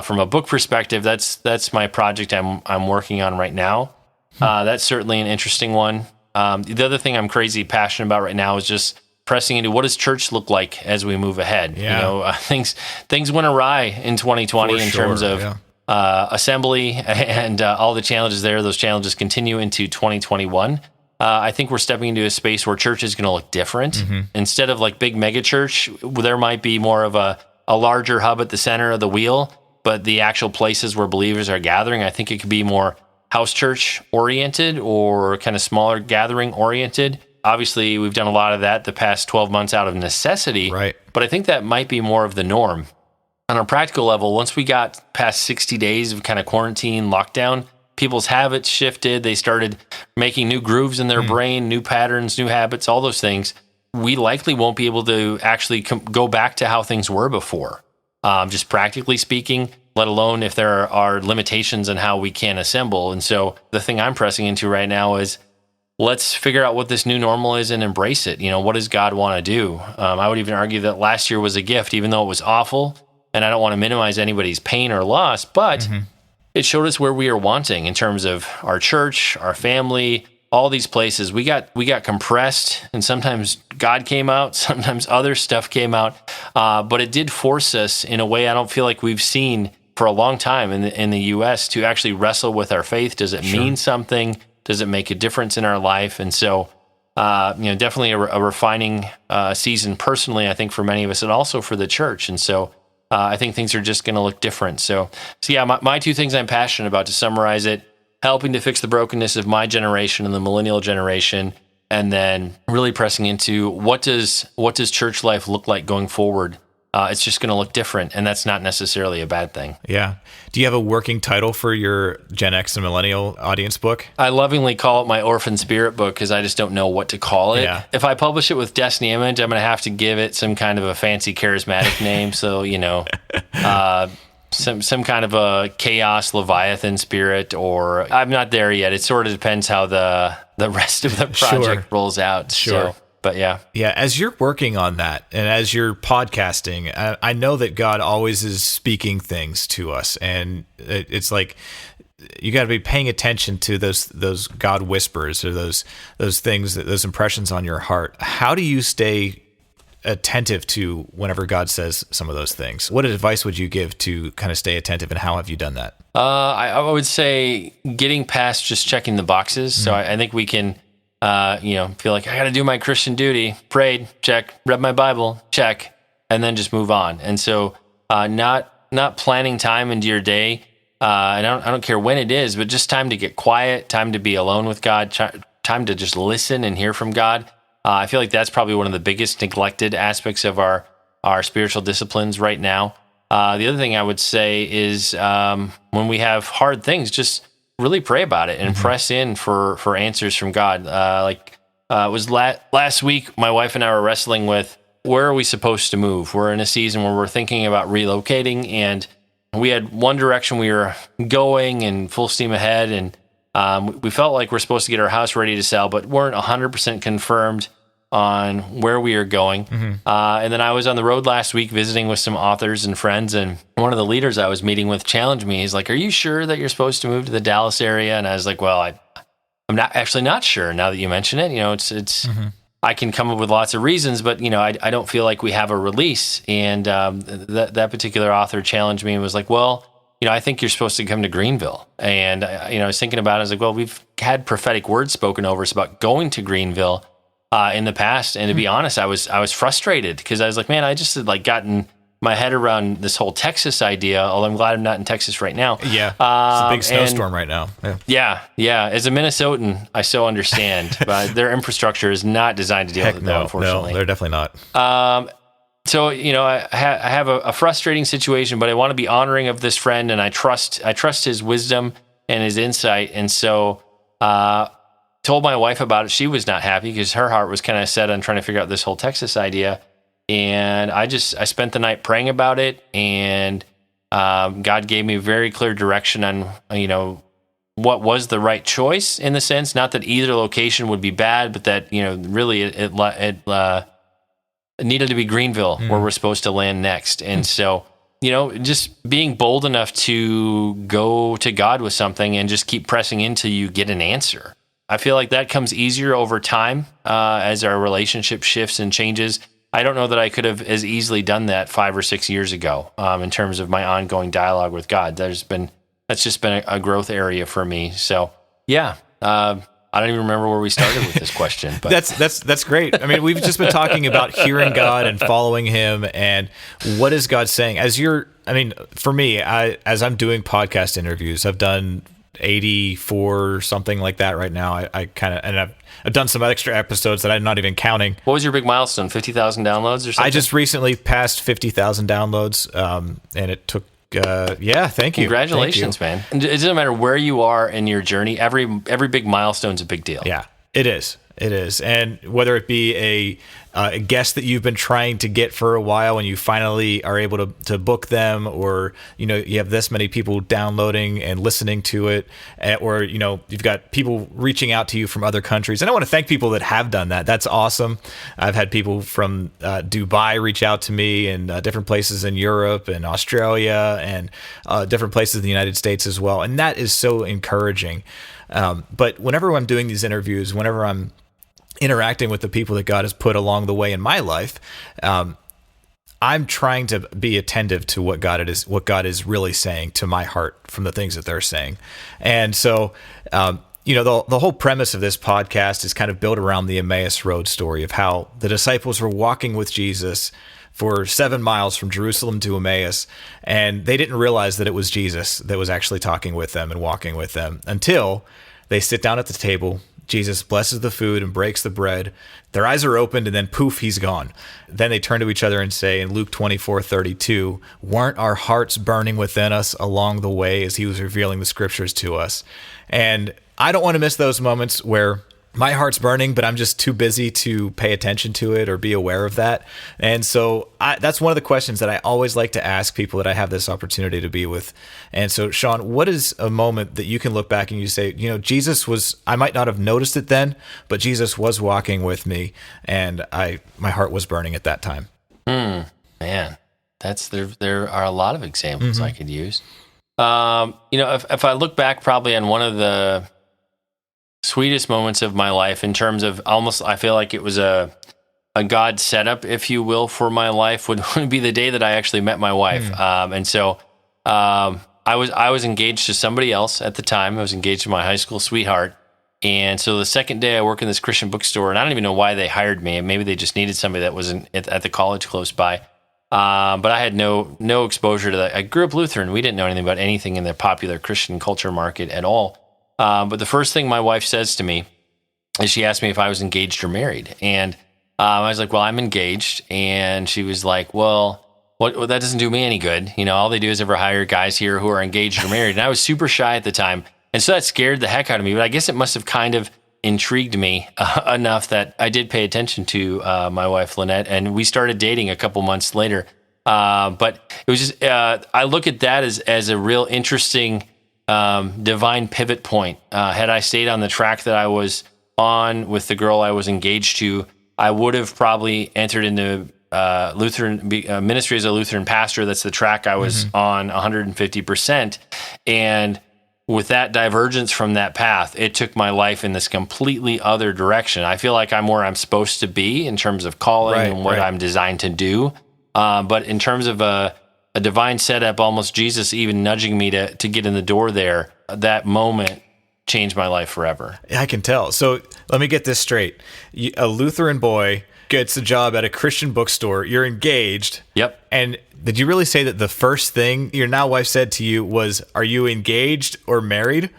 from a book perspective, that's my project I'm working on right now. That's certainly an interesting one. The other thing I'm crazy passionate about right now is just pressing into, what does church look like as we move ahead? Yeah. Things went awry in 2020 in terms of assembly and all the challenges there. Those challenges continue into 2021. I think we're stepping into a space where church is going to look different. Instead of like big mega church, there might be more of a larger hub at the center of the wheel, but the actual places where believers are gathering, I think it could be more house church oriented or kind of smaller gathering oriented. Obviously, we've done a lot of that the past 12 months out of necessity, right? But I think that might be more of the norm. On a practical level, once we got past 60 days of kind of quarantine lockdown, people's habits shifted. They started making new grooves in their brain, new patterns, new habits, all those things. We likely won't be able to actually go back to how things were before, just practically speaking, let alone if there are limitations on how we can assemble. And so the thing I'm pressing into right now is, let's figure out what this new normal is and embrace it. What does God want to do? I would even argue that last year was a gift, even though it was awful. And I don't want to minimize anybody's pain or loss, but it showed us where we are wanting in terms of our church, our family, all these places. We got compressed, and sometimes God came out, sometimes other stuff came out, but it did force us in a way I don't feel like we've seen for a long time in the U.S. to actually wrestle with our faith. Does it mean something? Does it make a difference in our life? And so, definitely a refining season personally, I think, for many of us, and also for the church. And so, I think things are just going to look different. So yeah, my two things I'm passionate about, to summarize it, helping to fix the brokenness of my generation and the millennial generation, and then really pressing into what does church life look like going forward it's just going to look different, and that's not necessarily a bad thing. Yeah. Do you have a working title for your Gen X and Millennial audience book? I lovingly call it my Orphan Spirit book because I just don't know what to call it. Yeah. If I publish it with Destiny Image, I'm going to have to give it some kind of a fancy charismatic name. So, some kind of a Chaos Leviathan Spirit, or I'm not there yet. It sort of depends how the rest of the project rolls out. Sure. So, but yeah. Yeah, as you're working on that and as you're podcasting, I know that God always is speaking things to us, and it's like you got to be paying attention to those God whispers or those things, those impressions on your heart. How do you stay attentive to whenever God says some of those things? What advice would you give to kind of stay attentive, and how have you done that? I would say getting past just checking the boxes. So I think we can feel like I got to do my Christian duty, prayed, check, read my Bible, check, and then just move on. And so, not planning time into your day. And I don't care when it is, but just time to get quiet, time to be alone with God, time to just listen and hear from God. I feel like that's probably one of the biggest neglected aspects of our spiritual disciplines right now. The other thing I would say is, when we have hard things, just really pray about it and press in for answers from God. It was last week, my wife and I were wrestling with, where are we supposed to move? We're in a season where we're thinking about relocating, and we had one direction we were going and full steam ahead, and we felt like we're supposed to get our house ready to sell, but weren't 100% confirmed on where we are going. And then I was on the road last week visiting with some authors and friends, and one of the leaders I was meeting with challenged me. He's like, "Are you sure that you're supposed to move to the Dallas area?" And I was like, "Well, I'm not sure now that you mention it. It's I can come up with lots of reasons, but I don't feel like we have a release." And that particular author challenged me and was like, "Well, I think you're supposed to come to Greenville." And I was thinking about it. I was like, "Well, we've had prophetic words spoken over us about going to Greenville in the past." And to be honest, I was frustrated because I was like, man, I just had gotten my head around this whole Texas idea, although I'm glad I'm not in Texas right now. Yeah, it's a big snowstorm right now. Yeah. As a Minnesotan, I so understand, but their infrastructure is not designed to deal with it, though, unfortunately. No, they're definitely not. So, I have a frustrating situation, but I want to be honoring of this friend, and I trust his wisdom and his insight. And so, told my wife about it. She was not happy because her heart was kind of set on trying to figure out this whole Texas idea. And I spent the night praying about it, and God gave me very clear direction on, what was the right choice, in the sense, not that either location would be bad, but that, really it needed to be Greenville, where we're supposed to land next. And so, just being bold enough to go to God with something and just keep pressing until you get an answer. I feel like that comes easier over time as our relationship shifts and changes. I don't know that I could have as easily done that 5 or 6 years ago in terms of my ongoing dialogue with God. That's just been a growth area for me. So, yeah. I don't even remember where we started with this question. But That's great. I mean, we've just been talking about hearing God and following Him, and what is God saying? For me, as I'm doing podcast interviews, I've done 84 something like that right now. I've done some extra episodes that I'm not even counting. What was your big milestone? 50,000 downloads or something? I just recently passed 50,000 downloads, and it took. Thank you. Congratulations, thank you. Man. It doesn't matter where you are in your journey. Every big milestone's a big deal. Yeah, it is. It is. And whether it be a guest that you've been trying to get for a while and you finally are able to book them, or, you have this many people downloading and listening to it, or, you've got people reaching out to you from other countries. And I want to thank people that have done that. That's awesome. I've had people from Dubai reach out to me, and different places in Europe and Australia, and different places in the United States as well. And that is so encouraging. But whenever I'm doing these interviews, whenever I'm interacting with the people that God has put along the way in my life, I'm trying to be attentive to what God is really saying to my heart from the things that they're saying. And so, the whole premise of this podcast is kind of built around the Emmaus Road story of how the disciples were walking with Jesus for 7 miles from Jerusalem to Emmaus, and they didn't realize that it was Jesus that was actually talking with them and walking with them until they sit down at the table. Jesus blesses the food and breaks the bread. Their eyes are opened, and then poof, he's gone. Then they turn to each other and say in Luke 24:32, weren't our hearts burning within us along the way as he was revealing the scriptures to us? And I don't want to miss those moments where my heart's burning, but I'm just too busy to pay attention to it or be aware of that. And so that's one of the questions that I always like to ask people that I have this opportunity to be with. And so, Shaun, what is a moment that you can look back and you say, Jesus was, I might not have noticed it then, but Jesus was walking with me, and my heart was burning at that time? Man, there are a lot of examples I could use. If I look back probably on one of the sweetest moments of my life in terms of almost, I feel like it was a God setup, if you will, for my life would be the day that I actually met my wife. And so I was engaged to somebody else at the time. I was engaged to my high school sweetheart. And so the second day I work in this Christian bookstore, and I don't even know why they hired me. Maybe they just needed somebody that was at the college close by. But I had no exposure to that. I grew up Lutheran. We didn't know anything about anything in the popular Christian culture market at all. But the first thing my wife says to me is she asked me if I was engaged or married. And I was like, well, I'm engaged. And she was like, well, that doesn't do me any good. All they do is ever hire guys here who are engaged or married. And I was super shy at the time. And so that scared the heck out of me. But I guess it must have kind of intrigued me enough that I did pay attention to my wife, Lynette. And we started dating a couple months later. But it was just, I look at that as a real interesting divine pivot point. Had I stayed on the track that I was on with the girl I was engaged to, I would have probably entered into Lutheran ministry as a Lutheran pastor. That's the track I was on 150%. And with that divergence from that path, it took my life in this completely other direction. I feel like I'm where I'm supposed to be in terms of calling and what I'm designed to do. But in terms of a divine setup, almost Jesus even nudging me to get in the door there, that moment changed my life forever. I can tell. So let me get this straight. A Lutheran boy gets a job at a Christian bookstore. You're engaged. Yep. And did you really say that the first thing your now wife said to you was, are you engaged or married?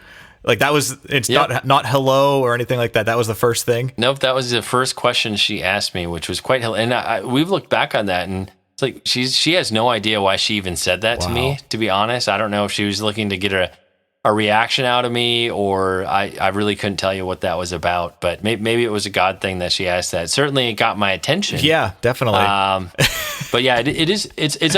Like that was, it's not hello or anything like that. That was the first thing? Nope. That was the first question she asked me, which was quite hilarious. And we've looked back on that, and it's like she has no idea why she even said that to me, to be honest. I don't know if she was looking to get a reaction out of me, or I really couldn't tell you what that was about. But maybe it was a God thing that she asked that. Certainly it got my attention. Yeah, definitely. But yeah, it's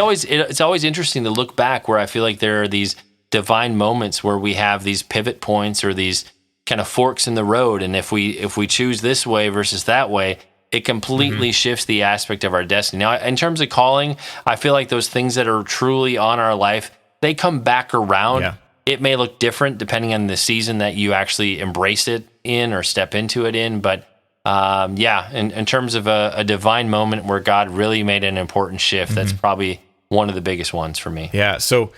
always interesting to look back where I feel like there are these divine moments where we have these pivot points or these kind of forks in the road. And if we choose this way versus that way, it completely shifts the aspect of our destiny. Now, in terms of calling, I feel like those things that are truly on our life, they come back around. Yeah. It may look different depending on the season that you actually embrace it in or step into it in. But in terms of a divine moment where God really made an important shift, that's probably one of the biggest ones for me. Yeah. So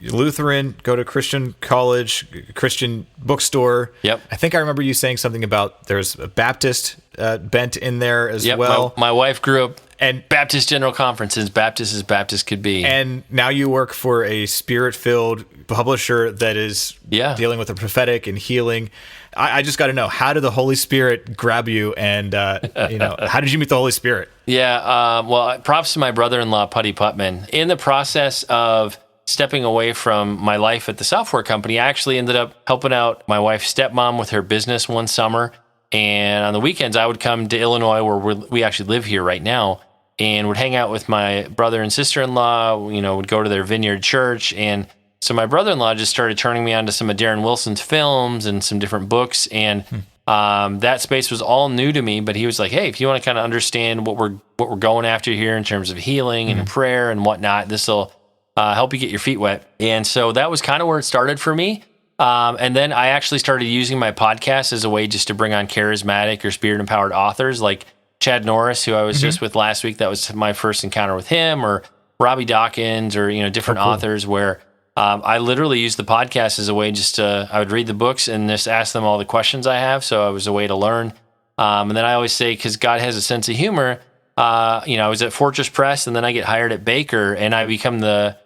Lutheran, go to Christian college, Christian bookstore. Yep. I think I remember you saying something about there's a Baptist bent in there as well. My wife grew up and Baptist General Conferences, Baptist as Baptist could be. And now you work for a spirit-filled publisher that is dealing with the prophetic and healing. I just got to know, how did the Holy Spirit grab you, and how did you meet the Holy Spirit? Yeah, well, props to my brother-in-law, Putty Putman. In the process of stepping away from my life at the software company, I actually ended up helping out my wife's stepmom with her business one summer. And on the weekends, I would come to Illinois, where we actually live here right now, and would hang out with my brother and sister-in-law, would go to their Vineyard Church. And so my brother-in-law just started turning me on to some of Darren Wilson's films and some different books. And that space was all new to me, but he was like, hey, if you want to kind of understand what we're going after here in terms of healing and prayer and whatnot, this will help you get your feet wet. And so that was kind of where it started for me. And then I actually started using my podcast as a way just to bring on charismatic or spirit-empowered authors like Chad Norris, who I was just with last week. That was my first encounter with him, or Robbie Dawkins, or different authors where I literally used the podcast as a way just to, I would read the books and just ask them all the questions I have. So it was a way to learn. And then I always say, because God has a sense of humor, I was at Fortress Press, and then I get hired at Baker, and I become the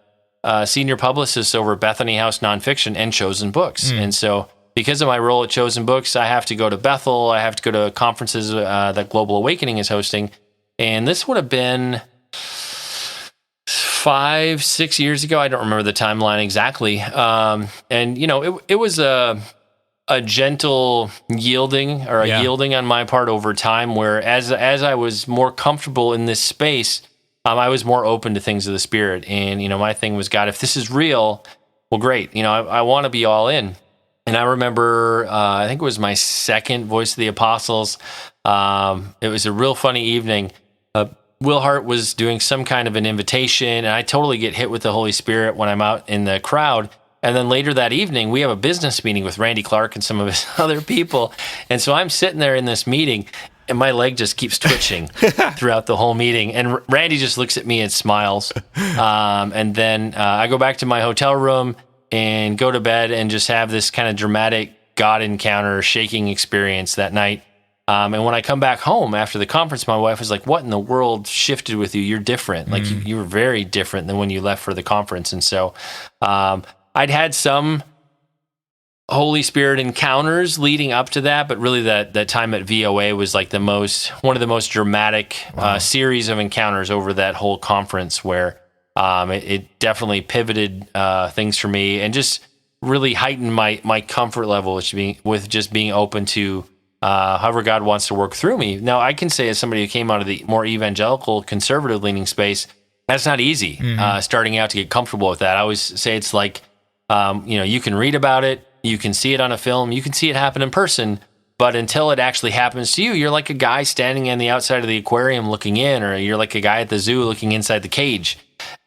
senior publicist over Bethany House Nonfiction and Chosen Books. And so because of my role at Chosen Books, I have to go to Bethel. I have to go to conferences that Global Awakening is hosting. And this would have been 5-6 years ago. I don't remember the timeline exactly. And, it was a gentle yielding or a yielding on my part over time, where as I was more comfortable in this space, I was more open to things of the Spirit. And, my thing was, God, if this is real, well, great. I want to be all in. And I remember, I think it was my second Voice of the Apostles. It was a real funny evening. Will Hart was doing some kind of an invitation, and I totally get hit with the Holy Spirit when I'm out in the crowd. And then later that evening, we have a business meeting with Randy Clark and some of his other people. And so I'm sitting there in this meeting, and my leg just keeps twitching throughout the whole meeting. And Randy just looks at me and smiles. And then I go back to my hotel room and go to bed and just have this kind of dramatic God encounter, shaking experience that night. And when I come back home after the conference, my wife was like, what in the world shifted with you? You're different. Like you were very different than when you left for the conference. And so I'd had some Holy Spirit encounters leading up to that, but really that time at VOA was like one of the most dramatic series of encounters over that whole conference, where it definitely pivoted things for me and just really heightened my comfort level with just being open to however God wants to work through me. Now, I can say, as somebody who came out of the more evangelical, conservative-leaning space, that's not easy, starting out to get comfortable with that. I always say it's like, you can read about it, you can see it on a film, you can see it happen in person, but until it actually happens to you, you're like a guy standing on the outside of the aquarium looking in, or you're like a guy at the zoo looking inside the cage.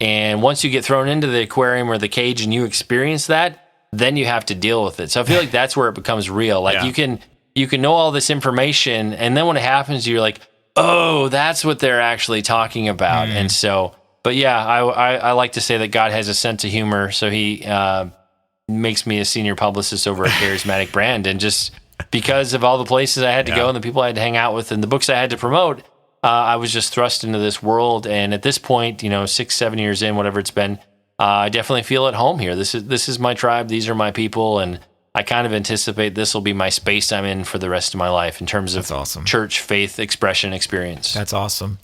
And once you get thrown into the aquarium or the cage and you experience that, then you have to deal with it. So I feel like that's where it becomes real. Like you can know all this information, and then when it happens, you're like, oh, that's what they're actually talking about. And so, but yeah, I like to say that God has a sense of humor, so he makes me a senior publicist over a charismatic brand. And just because of all the places I had to go and the people I had to hang out with and the books I had to promote, I was just thrust into this world. And at this point, 6-7 years in, whatever it's been, I definitely feel at home here. This is my tribe. These are my people. And I kind of anticipate this will be my space I'm in for the rest of my life in terms of church, faith, expression, experience. That's awesome.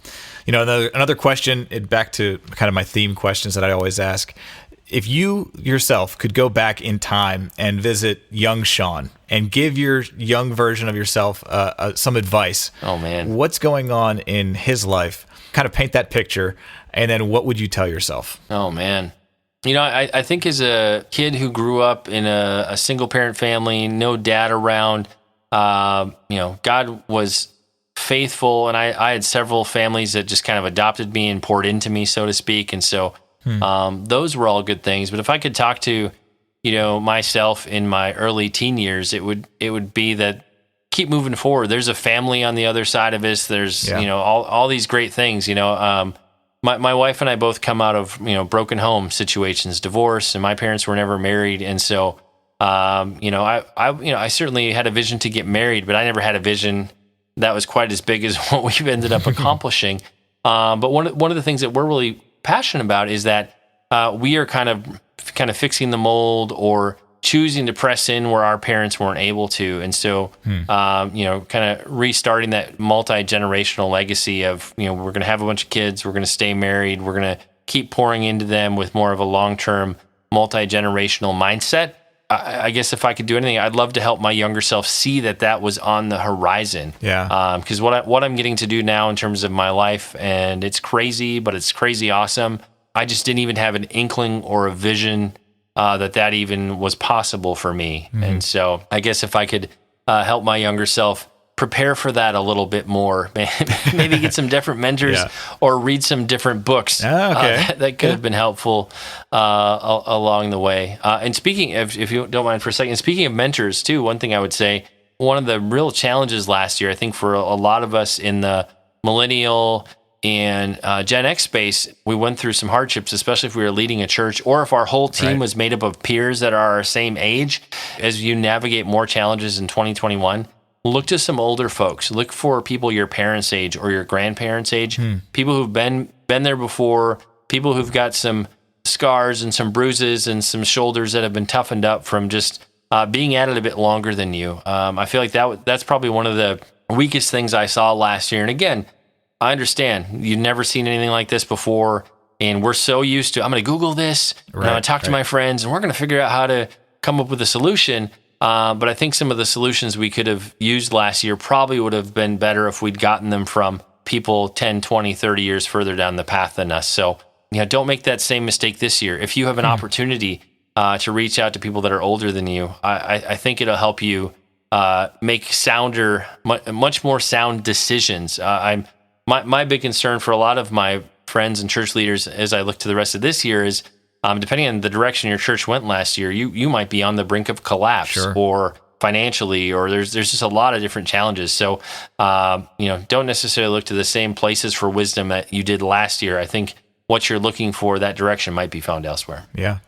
Another question, back to kind of my theme questions that I always ask. If you yourself could go back in time and visit young Shaun and give your young version of yourself some advice, oh man, what's going on in his life? Kind of paint that picture, and then what would you tell yourself? Oh man. I think as a kid who grew up in a single-parent family, no dad around, God was faithful, and I had several families that just kind of adopted me and poured into me, so to speak, and so those were all good things. But if I could talk to, myself in my early teen years, it would be that keep moving forward. There's a family on the other side of this. There's all these great things. My wife and I both come out of broken home situations, divorce, and my parents were never married, and so I certainly had a vision to get married, but I never had a vision that was quite as big as what we've ended up accomplishing. But one of the things that we're really passionate about is that we are kind of fixing the mold or choosing to press in where our parents weren't able to. And so, kind of restarting that multi-generational legacy of, we're going to have a bunch of kids, we're going to stay married, we're going to keep pouring into them with more of a long-term multi-generational mindset. I guess if I could do anything, I'd love to help my younger self see that was on the horizon. Yeah. Because what I'm getting to do now in terms of my life, and it's crazy, but it's crazy awesome. I just didn't even have an inkling or a vision that even was possible for me. Mm-hmm. And so I guess if I could help my younger self prepare for that a little bit more, maybe get some different mentors or read some different books that could have been helpful along the way. And speaking of, if you don't mind for a second, speaking of mentors too, one thing I would say, one of the real challenges last year, I think for a lot of us in the millennial and Gen X space, we went through some hardships, especially if we were leading a church or if our whole team was made up of peers that are our same age. As you navigate more challenges in 2021, look to some older folks. Look for people your parents' age or your grandparents' age, people who've been there before, people who've got some scars and some bruises and some shoulders that have been toughened up from just being at it a bit longer than you. I feel like that's probably one of the weakest things I saw last year. And again, I understand you've never seen anything like this before, and we're so used to, I'm going to Google this, and I'm going to talk to my friends, and we're going to figure out how to come up with a solution. But I think some of the solutions we could have used last year probably would have been better if we'd gotten them from people 10, 20, 30 years further down the path than us. So, don't make that same mistake this year. If you have an opportunity to reach out to people that are older than you, I think it'll help you make much more sound decisions. My big concern for a lot of my friends and church leaders as I look to the rest of this year is, depending on the direction your church went last year, you might be on the brink of collapse or financially, or there's just a lot of different challenges. So, don't necessarily look to the same places for wisdom that you did last year. I think what you're looking for, that direction might be found elsewhere. Yeah.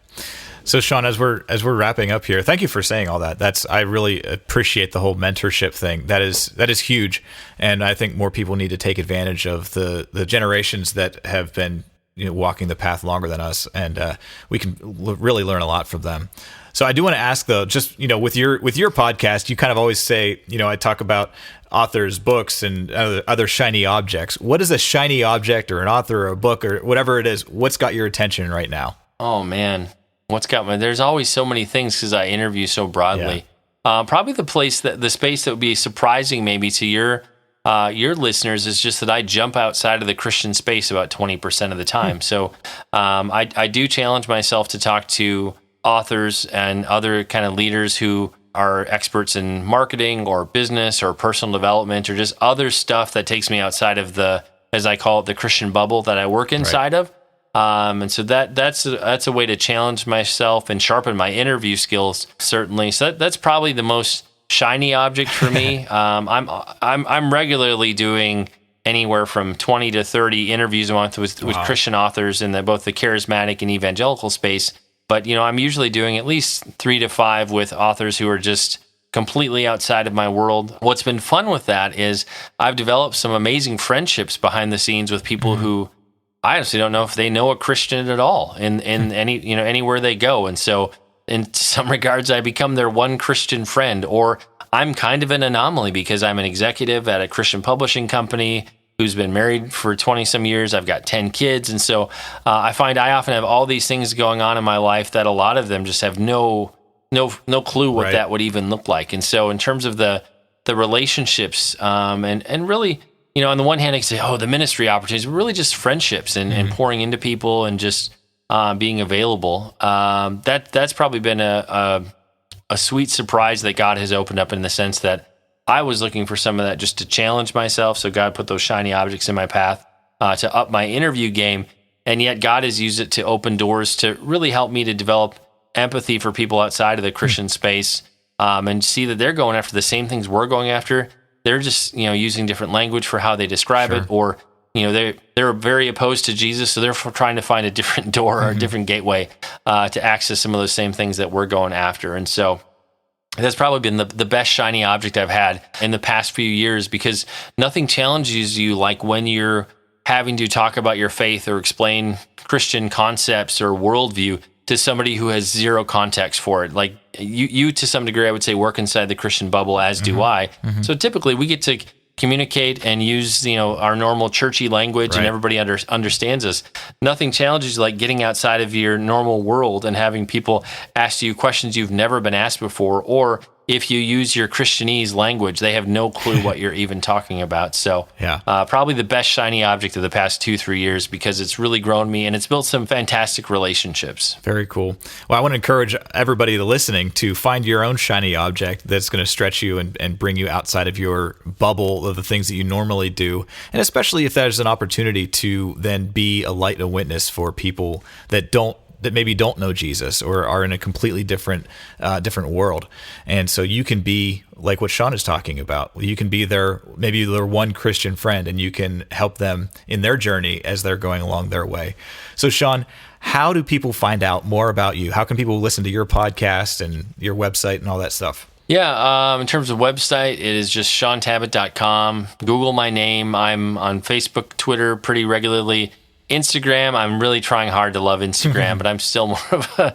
So, Shaun, as we're wrapping up here, thank you for saying all that. I really appreciate the whole mentorship thing. That is huge, and I think more people need to take advantage of the generations that have been walking the path longer than us, and we can really learn a lot from them. So I do want to ask, though, just with your podcast, you kind of always say, I talk about authors, books, and other shiny objects. What is a shiny object, or an author, or a book, or whatever it is? What's got your attention right now? Oh man, there's always so many things because I interview so broadly. Yeah. Probably the space that would be surprising maybe to your listeners is just that I jump outside of the Christian space about 20% of the time. So I do challenge myself to talk to authors and other kind of leaders who are experts in marketing or business or personal development or just other stuff that takes me outside of the, as I call it, the Christian bubble that I work inside of. And so that's a way to challenge myself and sharpen my interview skills, certainly. So that's probably the most shiny object for me. I'm regularly doing anywhere from 20 to 30 interviews a month with Christian authors in both the charismatic and evangelical space. But I'm usually doing at least 3 to 5 with authors who are just completely outside of my world. What's been fun with that is I've developed some amazing friendships behind the scenes with people who I honestly don't know if they know a Christian at all in any anywhere they go. And so in some regards, I become their one Christian friend, or I'm kind of an anomaly because I'm an executive at a Christian publishing company who's been married for 20 some years. I've got 10 kids. And so I find I often have all these things going on in my life that a lot of them just have no clue what that would even look like. And so in terms of the relationships, and really, on the one hand, I can say, the ministry opportunities, but really just friendships and pouring into people and just being available. That's probably been a sweet surprise that God has opened up in the sense that I was looking for some of that just to challenge myself. So God put those shiny objects in my path to up my interview game. And yet God has used it to open doors to really help me to develop empathy for people outside of the Christian space, and see that they're going after the same things we're going after. They're just, using different language for how they describe it, or, they're very opposed to Jesus. So they're trying to find a different door or a different gateway to access some of those same things that we're going after. And so that's probably been the best shiny object I've had in the past few years, because nothing challenges you like when you're having to talk about your faith or explain Christian concepts or worldview to somebody who has zero context for it. Like you to some degree, I would say, work inside the Christian bubble, as do I. So typically we get to communicate and use, our normal churchy language, and everybody understands us. Nothing challenges you like getting outside of your normal world and having people ask you questions you've never been asked before, or if you use your Christianese language, they have no clue what you're even talking about. So probably the best shiny object of the past 2-3 years, because it's really grown me and it's built some fantastic relationships. Very cool. Well, I want to encourage everybody listening to find your own shiny object that's going to stretch you and bring you outside of your bubble of the things that you normally do. And especially if there's an opportunity to then be a light and a witness for people that maybe don't know Jesus or are in a completely different world. And so you can be like what Shaun is talking about. You can be maybe their one Christian friend, and you can help them in their journey as they're going along their way. So Shaun, how do people find out more about you? How can people listen to your podcast and your website and all that stuff? Yeah, in terms of website, it is just ShaunTabatt.com. Google my name. I'm on Facebook, Twitter pretty regularly. Instagram, I'm really trying hard to love Instagram, but I'm still more of a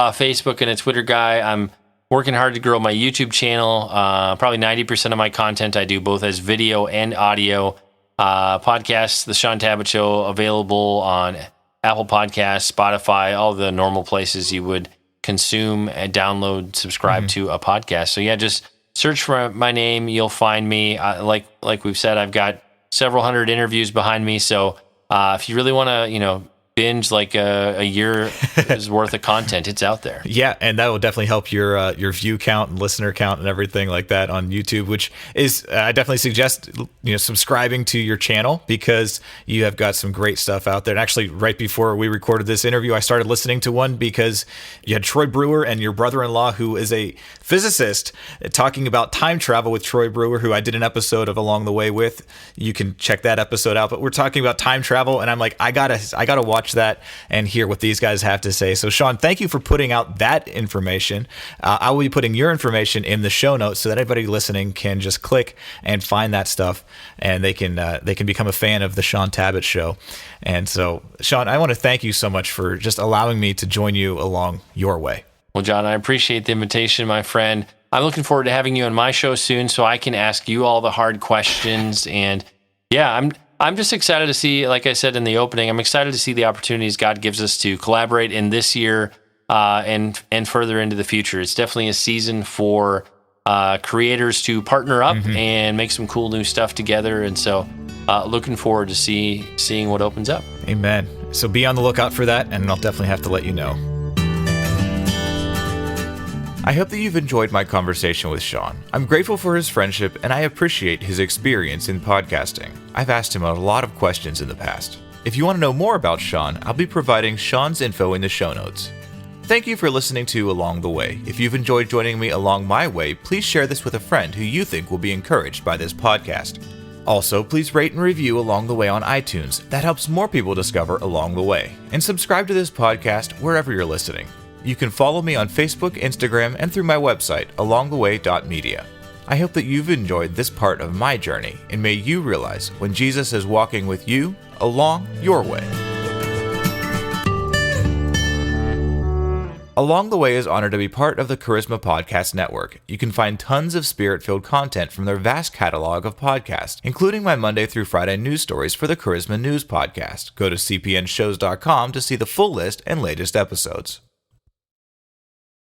Facebook and a Twitter guy. working hard to grow my YouTube channel. Probably 90% of my content I do both as video and audio. Podcasts, The Shaun Tabatt Show, available on Apple Podcasts, Spotify, all the normal places you would consume and download, subscribe to a podcast. So yeah, just search for my name. You'll find me. Like we've said, I've got several hundred interviews behind me. So if you really want to, binge like a year's worth of content, it's out there. Yeah, and that will definitely help your view count and listener count and everything like that on YouTube, which is I definitely suggest subscribing to your channel because you have got some great stuff out there. And actually, right before we recorded this interview, I started listening to one because you had Troy Brewer and your brother-in-law, who is a physicist, talking about time travel with Troy Brewer, who I did an episode of Along the Way with. You can check that episode out. But we're talking about time travel, and I'm like, I gotta watch that and hear what these guys have to say. So Shaun, thank you for putting out that information. I will be putting your information in the show notes so that anybody listening can just click and find that stuff, and they can become a fan of the Shaun Tabatt Show. And so, Shaun, I want to thank you so much for just allowing me to join you along your way. Well, John, I appreciate the invitation, my friend. I'm looking forward to having you on my show soon so I can ask you all the hard questions. And yeah, I'm just excited to see, like I said in the opening, I'm excited to see the opportunities God gives us to collaborate in this year and further into the future. It's definitely a season for creators to partner up and make some cool new stuff together. And so looking forward to seeing what opens up. Amen. So be on the lookout for that, and I'll definitely have to let you know. I hope that you've enjoyed my conversation with Shaun. I'm grateful for his friendship, and I appreciate his experience in podcasting. I've asked him a lot of questions in the past. If you want to know more about Shaun, I'll be providing Shaun's info in the show notes. Thank you for listening to Along the Way. If you've enjoyed joining me along my way, please share this with a friend who you think will be encouraged by this podcast. Also, please rate and review Along the Way on iTunes. That helps more people discover Along the Way. And subscribe to this podcast wherever you're listening. You can follow me on Facebook, Instagram, and through my website, alongtheway.media. I hope that you've enjoyed this part of my journey, and may you realize when Jesus is walking with you along your way. Along the Way is honored to be part of the Charisma Podcast Network. You can find tons of spirit-filled content from their vast catalog of podcasts, including my Monday through Friday news stories for the Charisma News Podcast. Go to cpnshows.com to see the full list and latest episodes.